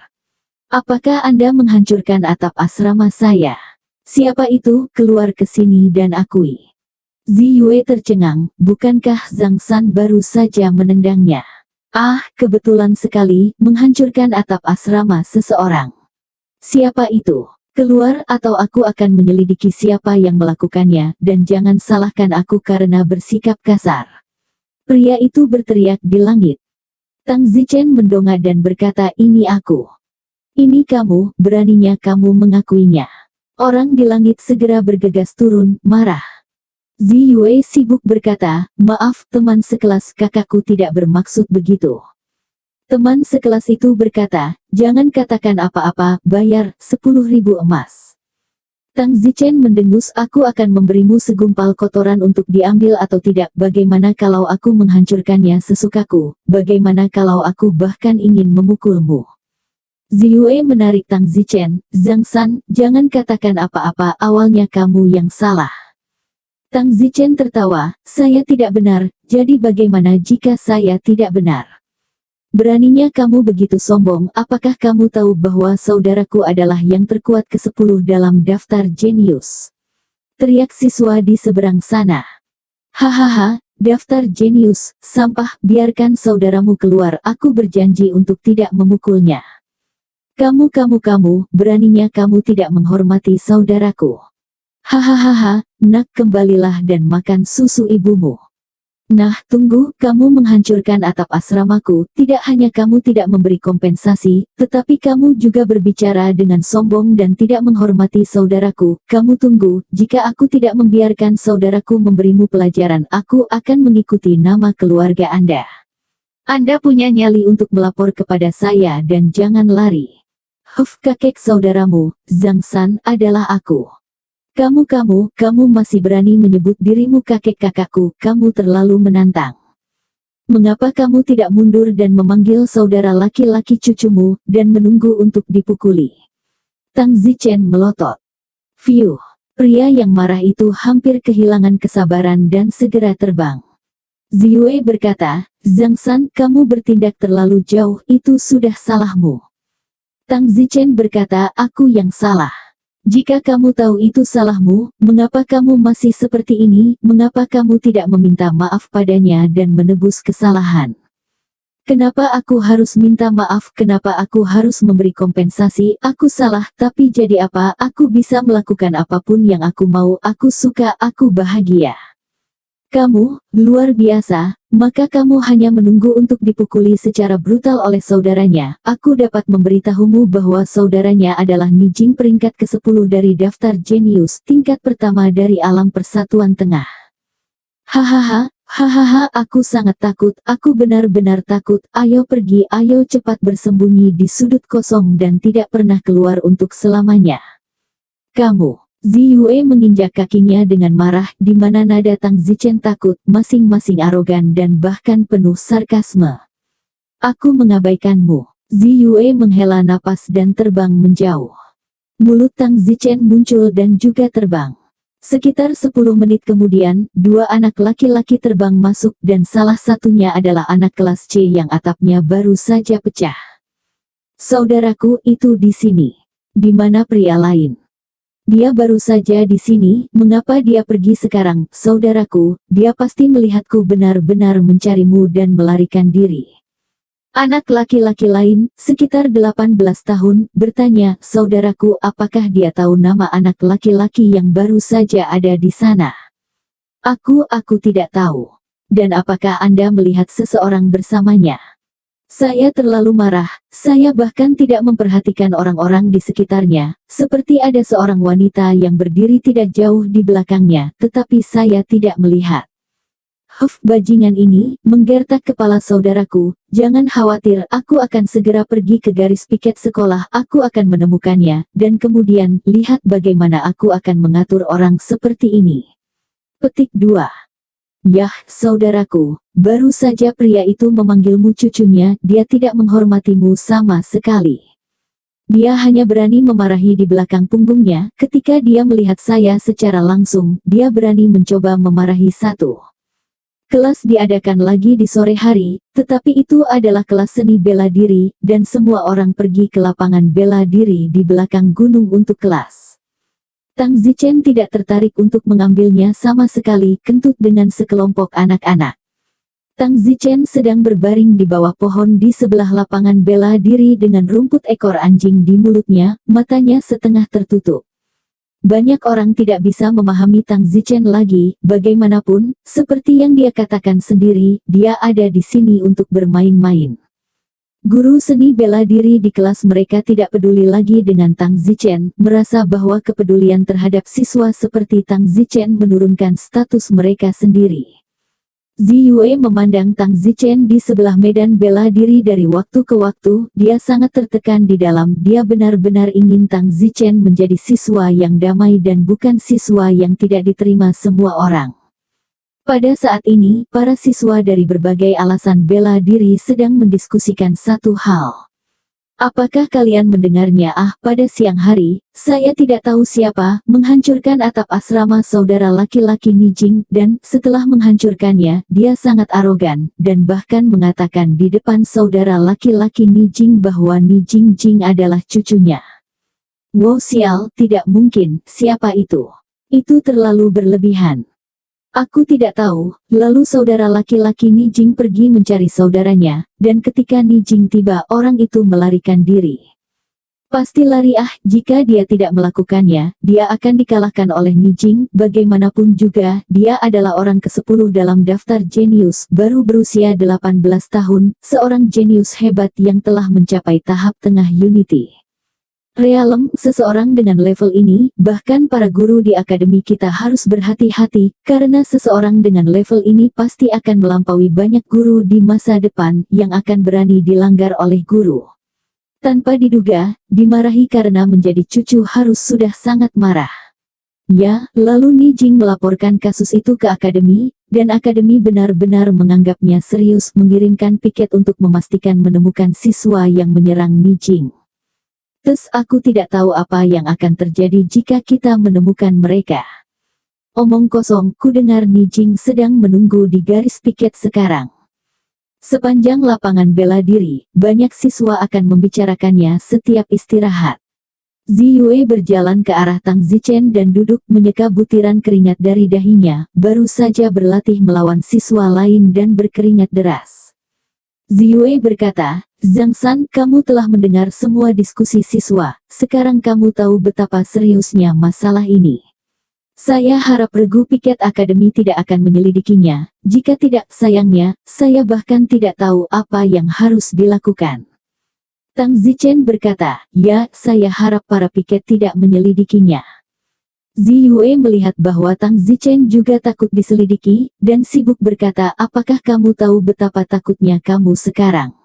Apakah Anda menghancurkan atap asrama saya? Siapa itu? Keluar ke sini dan akui. Ziyue tercengang, bukankah Zhang San baru saja menendangnya? Ah, kebetulan sekali, menghancurkan atap asrama seseorang. Siapa itu? Keluar atau aku akan menyelidiki siapa yang melakukannya, dan jangan salahkan aku karena bersikap kasar. Pria itu berteriak di langit. Tang Zichen mendongak dan berkata, ini aku. Ini kamu, beraninya kamu mengakuinya. Orang di langit segera bergegas turun, marah. Ziyue sibuk berkata, maaf teman sekelas kakakku tidak bermaksud begitu. Teman sekelas itu berkata, jangan katakan apa-apa, bayar 10.000 emas. Tang Zichen mendengus, aku akan memberimu segumpal kotoran untuk diambil atau tidak, bagaimana kalau aku menghancurkannya sesukaku, bagaimana kalau aku bahkan ingin memukulmu. Ziyue menarik Tang Zichen, Zhang San, jangan katakan apa-apa, awalnya kamu yang salah. Tang Zichen tertawa, saya tidak benar, jadi bagaimana jika saya tidak benar? Beraninya kamu begitu sombong, apakah kamu tahu bahwa saudaraku adalah yang terkuat ke-10 dalam daftar jenius? Teriak siswa di seberang sana. Hahaha, daftar jenius, sampah, biarkan saudaramu keluar, aku berjanji untuk tidak memukulnya. Kamu, beraninya kamu tidak menghormati saudaraku. Hahaha, nak kembalilah dan makan susu ibumu. Nah, tunggu, kamu menghancurkan atap asramaku, tidak hanya kamu tidak memberi kompensasi, tetapi kamu juga berbicara dengan sombong dan tidak menghormati saudaraku. Kamu tunggu, jika aku tidak membiarkan saudaraku memberimu pelajaran, aku akan mengikuti nama keluarga Anda. Anda punya nyali untuk melapor kepada saya dan jangan lari. Kakek saudaramu, Zhang San, adalah aku. Kamu masih berani menyebut dirimu kakek kakakku, kamu terlalu menantang. Mengapa kamu tidak mundur dan memanggil saudara laki-laki cucumu, dan menunggu untuk dipukuli? Tang Zichen melotot. Fiuh, pria yang marah itu hampir kehilangan kesabaran dan segera terbang. Ziyue berkata, Zhang San, kamu bertindak terlalu jauh, itu sudah salahmu. Tang Zichen berkata, aku yang salah. Jika kamu tahu itu salahmu, mengapa kamu masih seperti ini? Mengapa kamu tidak meminta maaf padanya dan menebus kesalahan? Kenapa aku harus minta maaf? Kenapa aku harus memberi kompensasi? Aku salah, tapi jadi apa? Aku bisa melakukan apapun yang aku mau, aku suka, aku bahagia. Kamu, luar biasa, maka kamu hanya menunggu untuk dipukuli secara brutal oleh saudaranya. Aku dapat memberitahumu bahwa saudaranya adalah Nijing peringkat ke-10 dari daftar jenius tingkat pertama dari alam persatuan tengah. Hahaha, aku sangat takut, aku benar-benar takut, ayo pergi, ayo cepat bersembunyi di sudut kosong dan tidak pernah keluar untuk selamanya. Kamu. Ziyue menginjak kakinya dengan marah, di mana nada Tang Zichen takut, masing-masing arogan dan bahkan penuh sarkasme. Aku mengabaikanmu. Ziyue menghela napas dan terbang menjauh. Mulut Tang Zichen muncul dan juga terbang. Sekitar 10 menit kemudian, dua anak laki-laki terbang masuk dan salah satunya adalah anak kelas C yang atapnya baru saja pecah. Saudaraku itu di sini. Di mana pria lain? Dia baru saja di sini, mengapa dia pergi sekarang? Saudaraku, dia pasti melihatku benar-benar mencarimu dan melarikan diri. Anak laki-laki lain, sekitar 18 tahun, bertanya, saudaraku, apakah dia tahu nama anak laki-laki yang baru saja ada di sana? Aku tidak tahu. Dan apakah Anda melihat seseorang bersamanya? Saya terlalu marah, saya bahkan tidak memperhatikan orang-orang di sekitarnya, seperti ada seorang wanita yang berdiri tidak jauh di belakangnya, tetapi saya tidak melihat. Bajingan ini, menggertak kepala saudaraku, jangan khawatir, aku akan segera pergi ke garis piket sekolah, aku akan menemukannya, dan kemudian, lihat bagaimana aku akan mengatur orang seperti ini. Petik 2. Yah, saudaraku, baru saja pria itu memanggilmu cucunya, dia tidak menghormatimu sama sekali. Dia hanya berani memarahi di belakang punggungnya, ketika dia melihat saya secara langsung, dia berani mencoba memarahi satu. Kelas diadakan lagi di sore hari, tetapi itu adalah kelas seni bela diri, dan semua orang pergi ke lapangan bela diri di belakang gunung untuk kelas. Tang Zichen tidak tertarik untuk mengambilnya sama sekali, kentut dengan sekelompok anak-anak. Tang Zichen sedang berbaring di bawah pohon di sebelah lapangan bela diri dengan rumput ekor anjing di mulutnya, matanya setengah tertutup. Banyak orang tidak bisa memahami Tang Zichen lagi, bagaimanapun, seperti yang dia katakan sendiri, dia ada di sini untuk bermain-main. Guru seni bela diri di kelas mereka tidak peduli lagi dengan Tang Zichen, merasa bahwa kepedulian terhadap siswa seperti Tang Zichen menurunkan status mereka sendiri. Ziyue memandang Tang Zichen di sebelah medan bela diri dari waktu ke waktu, dia sangat tertekan di dalam, dia benar-benar ingin Tang Zichen menjadi siswa yang damai dan bukan siswa yang tidak diterima semua orang. Pada saat ini, para siswa dari berbagai alasan bela diri sedang mendiskusikan satu hal. Apakah kalian mendengarnya? Pada siang hari, saya tidak tahu siapa, menghancurkan atap asrama saudara laki-laki Nijing, dan, setelah menghancurkannya, dia sangat arogan, dan bahkan mengatakan di depan saudara laki-laki Nijing bahwa Nijing Jing adalah cucunya. Wow sial, tidak mungkin, siapa itu? Itu terlalu berlebihan. Aku tidak tahu, lalu saudara laki-laki Nijing pergi mencari saudaranya, dan ketika Nijing tiba orang itu melarikan diri. Pasti lari jika dia tidak melakukannya, dia akan dikalahkan oleh Nijing, bagaimanapun juga, dia adalah orang ke-10 dalam daftar jenius, baru berusia 18 tahun, seorang jenius hebat yang telah mencapai tahap tengah Unity Realm. Seseorang dengan level ini, bahkan para guru di akademi kita harus berhati-hati, karena seseorang dengan level ini pasti akan melampaui banyak guru di masa depan, yang akan berani dilanggar oleh guru. Tanpa diduga, dimarahi karena menjadi cucu harus sudah sangat marah. Ya, lalu Nijing melaporkan kasus itu ke akademi, dan akademi benar-benar menganggapnya serius mengirimkan piket untuk memastikan menemukan siswa yang menyerang Nijing. Aku tidak tahu apa yang akan terjadi jika kita menemukan mereka. Omong kosong, ku dengar Nijing sedang menunggu di garis piket sekarang. Sepanjang lapangan bela diri, banyak siswa akan membicarakannya setiap istirahat. Ziyue berjalan ke arah Tang Zichen dan duduk menyeka butiran keringat dari dahinya, baru saja berlatih melawan siswa lain dan berkeringat deras. Ziyue berkata, Zhang San, kamu telah mendengar semua diskusi siswa, sekarang kamu tahu betapa seriusnya masalah ini. Saya harap regu piket akademi tidak akan menyelidikinya, jika tidak, sayangnya, saya bahkan tidak tahu apa yang harus dilakukan. Tang Zichen berkata, ya, saya harap para piket tidak menyelidikinya. Ziyue melihat bahwa Tang Zichen juga takut diselidiki, dan sibuk berkata, apakah kamu tahu betapa takutnya kamu sekarang?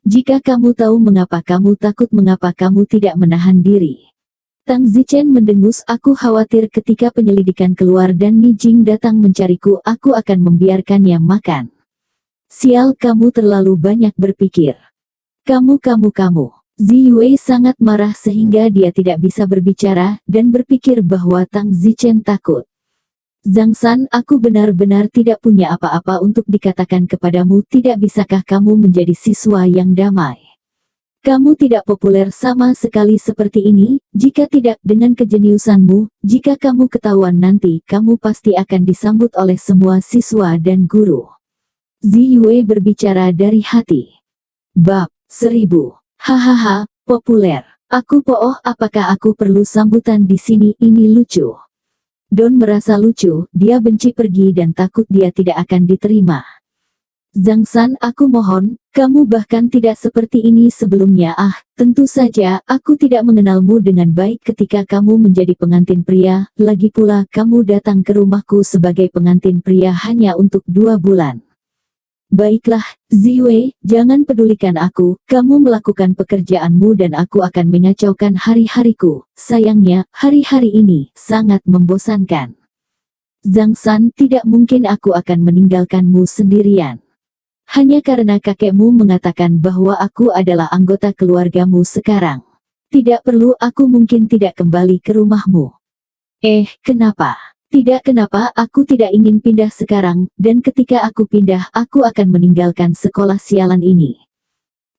Jika kamu tahu mengapa kamu takut, mengapa kamu tidak menahan diri? Tang Zichen mendengus, aku khawatir ketika penyelidikan keluar dan Nijing datang mencariku, aku akan membiarkannya makan. Sial, kamu terlalu banyak berpikir. Kamu. Ziyue sangat marah sehingga dia tidak bisa berbicara, dan berpikir bahwa Tang Zichen takut. Zhang San, aku benar-benar tidak punya apa-apa untuk dikatakan kepadamu, tidak bisakah kamu menjadi siswa yang damai? Kamu tidak populer sama sekali seperti ini, jika tidak, dengan kejeniusanmu, jika kamu ketahuan nanti, kamu pasti akan disambut oleh semua siswa dan guru. Ziyue berbicara dari hati. Bab 1000. Hahaha, populer. Aku apakah aku perlu sambutan di sini? Ini lucu. Don merasa lucu, dia benci pergi dan takut dia tidak akan diterima. Zhang San, aku mohon, kamu bahkan tidak seperti ini sebelumnya. Tentu saja, aku tidak mengenalmu dengan baik ketika kamu menjadi pengantin pria, lagi pula kamu datang ke rumahku sebagai pengantin pria hanya untuk 2 bulan. Baiklah, Ziwei, jangan pedulikan aku, kamu melakukan pekerjaanmu dan aku akan mengacaukan hari-hariku. Sayangnya, hari-hari ini sangat membosankan. Zhang San, tidak mungkin aku akan meninggalkanmu sendirian. Hanya karena kakekmu mengatakan bahwa aku adalah anggota keluargamu sekarang. Tidak perlu, aku mungkin tidak kembali ke rumahmu. Kenapa? Tidak, kenapa aku tidak ingin pindah sekarang, dan ketika aku pindah aku akan meninggalkan sekolah sialan ini.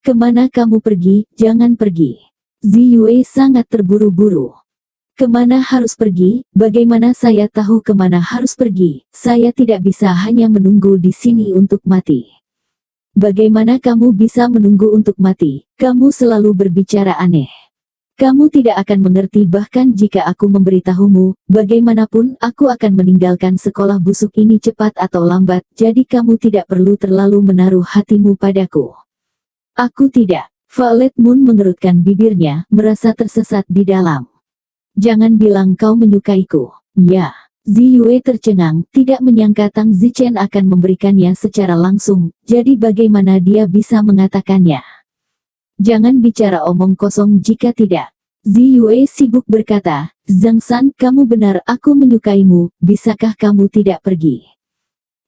Kemana kamu pergi? Jangan pergi. Ziyue sangat terburu-buru. Kemana harus pergi? Bagaimana saya tahu kemana harus pergi? Saya tidak bisa hanya menunggu di sini untuk mati. Bagaimana kamu bisa menunggu untuk mati? Kamu selalu berbicara aneh. Kamu tidak akan mengerti bahkan jika aku memberitahumu, bagaimanapun aku akan meninggalkan sekolah busuk ini cepat atau lambat, jadi kamu tidak perlu terlalu menaruh hatimu padaku. Aku tidak. Violet Moon mengerutkan bibirnya, merasa tersesat di dalam. Jangan bilang kau menyukaiku. Ya. Ziyue tercengang, tidak menyangka Tang Zichen akan memberikannya secara langsung, jadi bagaimana dia bisa mengatakannya? Jangan bicara omong kosong jika tidak. Ziyue sibuk berkata, Zhang San, kamu benar, aku menyukaimu, bisakah kamu tidak pergi?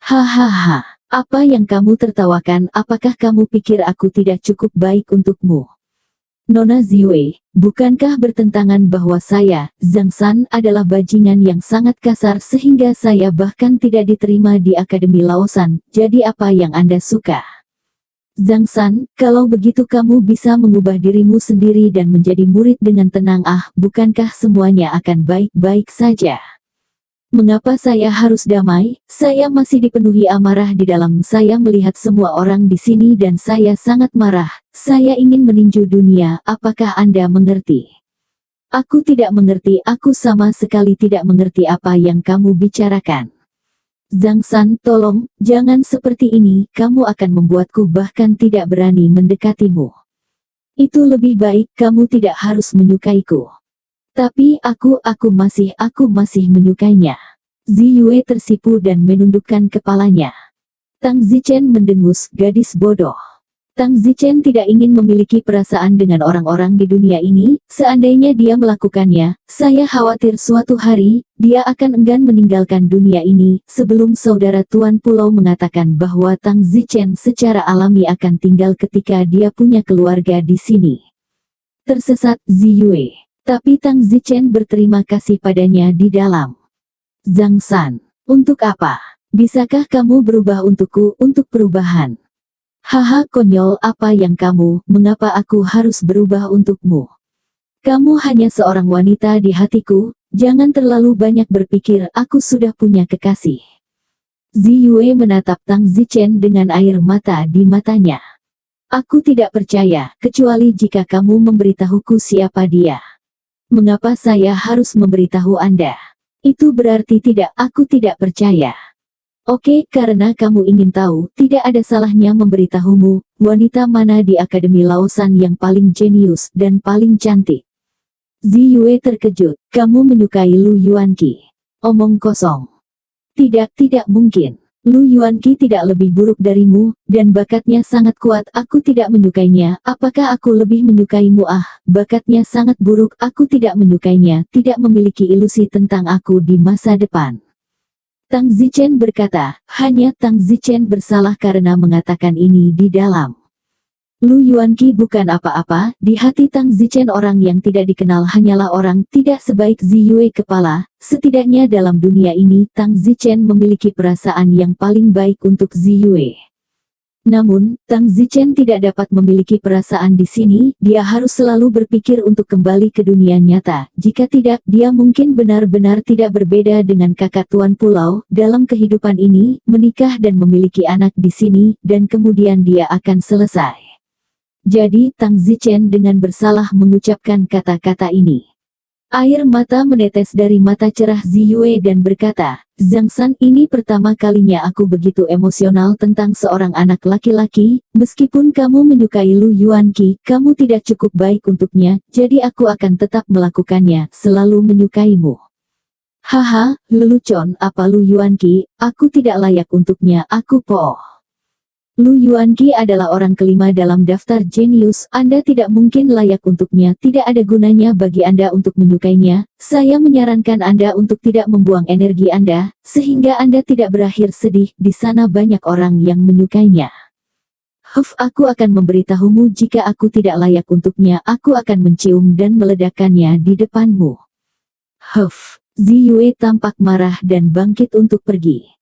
Hahaha, apa yang kamu tertawakan? Apakah kamu pikir aku tidak cukup baik untukmu? Nona Ziyue, bukankah bertentangan bahwa saya, Zhang San, adalah bajingan yang sangat kasar sehingga saya bahkan tidak diterima di Akademi Laosan, jadi apa yang Anda suka? Zhang San, kalau begitu kamu bisa mengubah dirimu sendiri dan menjadi murid dengan tenang. Bukankah semuanya akan baik-baik saja? Mengapa saya harus damai? Saya masih dipenuhi amarah di dalam. Saya melihat semua orang di sini dan saya sangat marah. Saya ingin meninju dunia, apakah Anda mengerti? Aku tidak mengerti, aku sama sekali tidak mengerti apa yang kamu bicarakan. Zhang San, tolong, jangan seperti ini, kamu akan membuatku bahkan tidak berani mendekatimu. Itu lebih baik, kamu tidak harus menyukaiku. Tapi aku masih menyukainya. Ziyue tersipu dan menundukkan kepalanya. Tang Zichen mendengus, gadis bodoh. Tang Zichen tidak ingin memiliki perasaan dengan orang-orang di dunia ini, seandainya dia melakukannya, saya khawatir suatu hari, dia akan enggan meninggalkan dunia ini, sebelum saudara Tuan Pulau mengatakan bahwa Tang Zichen secara alami akan tinggal ketika dia punya keluarga di sini. Tersesat, Ziyue. Tapi Tang Zichen berterima kasih padanya di dalam. Zhang San, untuk apa? Bisakah kamu berubah untukku, untuk perubahan? Haha, konyol, apa yang kamu, mengapa aku harus berubah untukmu? Kamu hanya seorang wanita di hatiku, jangan terlalu banyak berpikir, aku sudah punya kekasih. Ziyue menatap Tang Zichen dengan air mata di matanya. Aku tidak percaya, kecuali jika kamu memberitahuku siapa dia. Mengapa saya harus memberitahu Anda? Itu berarti aku tidak percaya. Oke, karena kamu ingin tahu, tidak ada salahnya memberitahumu, wanita mana di Akademi Laosan yang paling jenius dan paling cantik. Ziyue terkejut, kamu menyukai Lu Yuanqi. Omong kosong. Tidak mungkin. Lu Yuanqi tidak lebih buruk darimu, dan bakatnya sangat kuat. Aku tidak menyukainya. Apakah aku lebih menyukaimu? Bakatnya sangat buruk. Aku tidak menyukainya. Tidak memiliki ilusi tentang aku di masa depan. Tang Zichen berkata, hanya Tang Zichen bersalah karena mengatakan ini di dalam. Lu Yuanqi bukan apa-apa, di hati Tang Zichen orang yang tidak dikenal hanyalah orang tidak sebaik Ziyue kepala, setidaknya dalam dunia ini Tang Zichen memiliki perasaan yang paling baik untuk Ziyue. Namun, Tang Zichen tidak dapat memiliki perasaan di sini, dia harus selalu berpikir untuk kembali ke dunia nyata, jika tidak, dia mungkin benar-benar tidak berbeda dengan kakak Tuan Pulau, dalam kehidupan ini, menikah dan memiliki anak di sini, dan kemudian dia akan selesai. Jadi Tang Zichen dengan bersalah mengucapkan kata-kata ini. Air mata menetes dari mata cerah Ziyue dan berkata, Zhang San, ini pertama kalinya aku begitu emosional tentang seorang anak laki-laki. Meskipun kamu menyukai Lu Yuanqi, kamu tidak cukup baik untuknya, jadi aku akan tetap melakukannya, selalu menyukaimu. Haha, lelucon apa Lu Yuanqi, aku tidak layak untuknya, aku po. Lu Yuanqi adalah orang kelima dalam daftar jenius, Anda tidak mungkin layak untuknya, tidak ada gunanya bagi Anda untuk menyukainya. Saya menyarankan Anda untuk tidak membuang energi Anda, sehingga Anda tidak berakhir sedih, di sana banyak orang yang menyukainya. Aku akan memberitahumu jika aku tidak layak untuknya, aku akan mencium dan meledakkannya di depanmu. Ziyue tampak marah dan bangkit untuk pergi.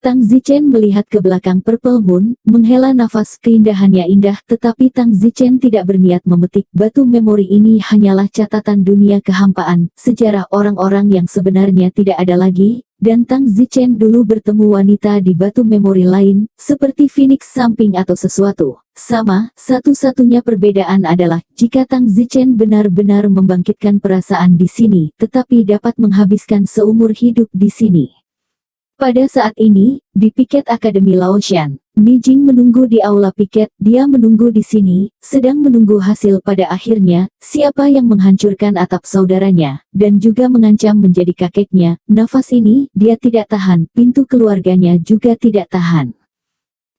Tang Zichen melihat ke belakang Purple Moon, menghela nafas, keindahannya indah, tetapi Tang Zichen tidak berniat memetik. Batu memori ini hanyalah catatan dunia kehampaan, sejarah orang-orang yang sebenarnya tidak ada lagi, dan Tang Zichen dulu bertemu wanita di batu memori lain, seperti Phoenix samping atau sesuatu. Sama, satu-satunya perbedaan adalah, jika Tang Zichen benar-benar membangkitkan perasaan di sini, tetapi dapat menghabiskan seumur hidup di sini. Pada saat ini, di piket Akademi Laotian, Mi Jing menunggu di aula piket, dia menunggu di sini, sedang menunggu hasil pada akhirnya, siapa yang menghancurkan atap saudaranya, dan juga mengancam menjadi kakeknya. Nafas ini, dia tidak tahan, pintu keluarganya juga tidak tahan.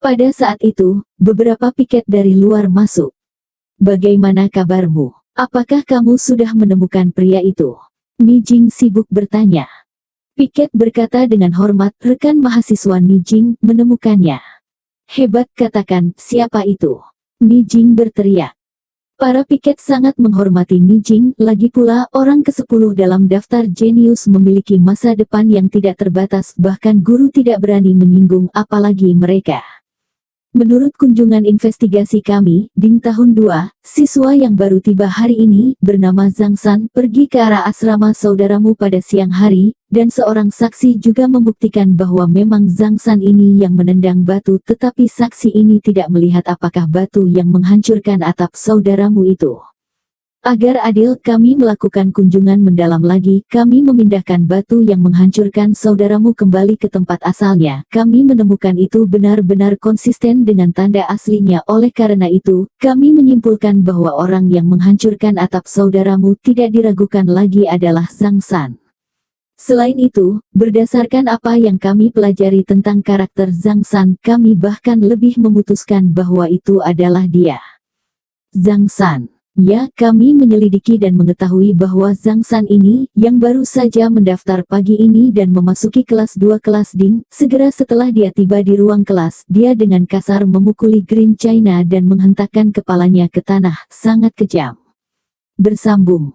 Pada saat itu, beberapa piket dari luar masuk. Bagaimana kabarmu? Apakah kamu sudah menemukan pria itu? Mi Jing sibuk bertanya. Piket berkata dengan hormat, rekan mahasiswa Mi Jing menemukannya. Hebat, katakan, siapa itu? Mi Jing berteriak. Para piket sangat menghormati Mi Jing, lagi pula orang ke-10 dalam daftar jenius memiliki masa depan yang tidak terbatas, bahkan guru tidak berani menyinggung apalagi mereka. Menurut kunjungan investigasi kami, di tahun 2, siswa yang baru tiba hari ini, bernama Zhang San, pergi ke arah asrama saudaramu pada siang hari, dan seorang saksi juga membuktikan bahwa memang Zhang San ini yang menendang batu, tetapi saksi ini tidak melihat apakah batu yang menghancurkan atap saudaramu itu. Agar adil, kami melakukan kunjungan mendalam lagi, kami memindahkan batu yang menghancurkan saudaramu kembali ke tempat asalnya. Kami menemukan itu benar-benar konsisten dengan tanda aslinya, oleh karena itu, kami menyimpulkan bahwa orang yang menghancurkan atap saudaramu tidak diragukan lagi adalah Zhang San. Selain itu, berdasarkan apa yang kami pelajari tentang karakter Zhang San, kami bahkan lebih memutuskan bahwa itu adalah dia. Zhang San. Ya, kami menyelidiki dan mengetahui bahwa Zhang San ini, yang baru saja mendaftar pagi ini dan memasuki kelas 2 kelas Ding, segera setelah dia tiba di ruang kelas, dia dengan kasar memukuli Green China dan menghentakkan kepalanya ke tanah, sangat kejam. Bersambung.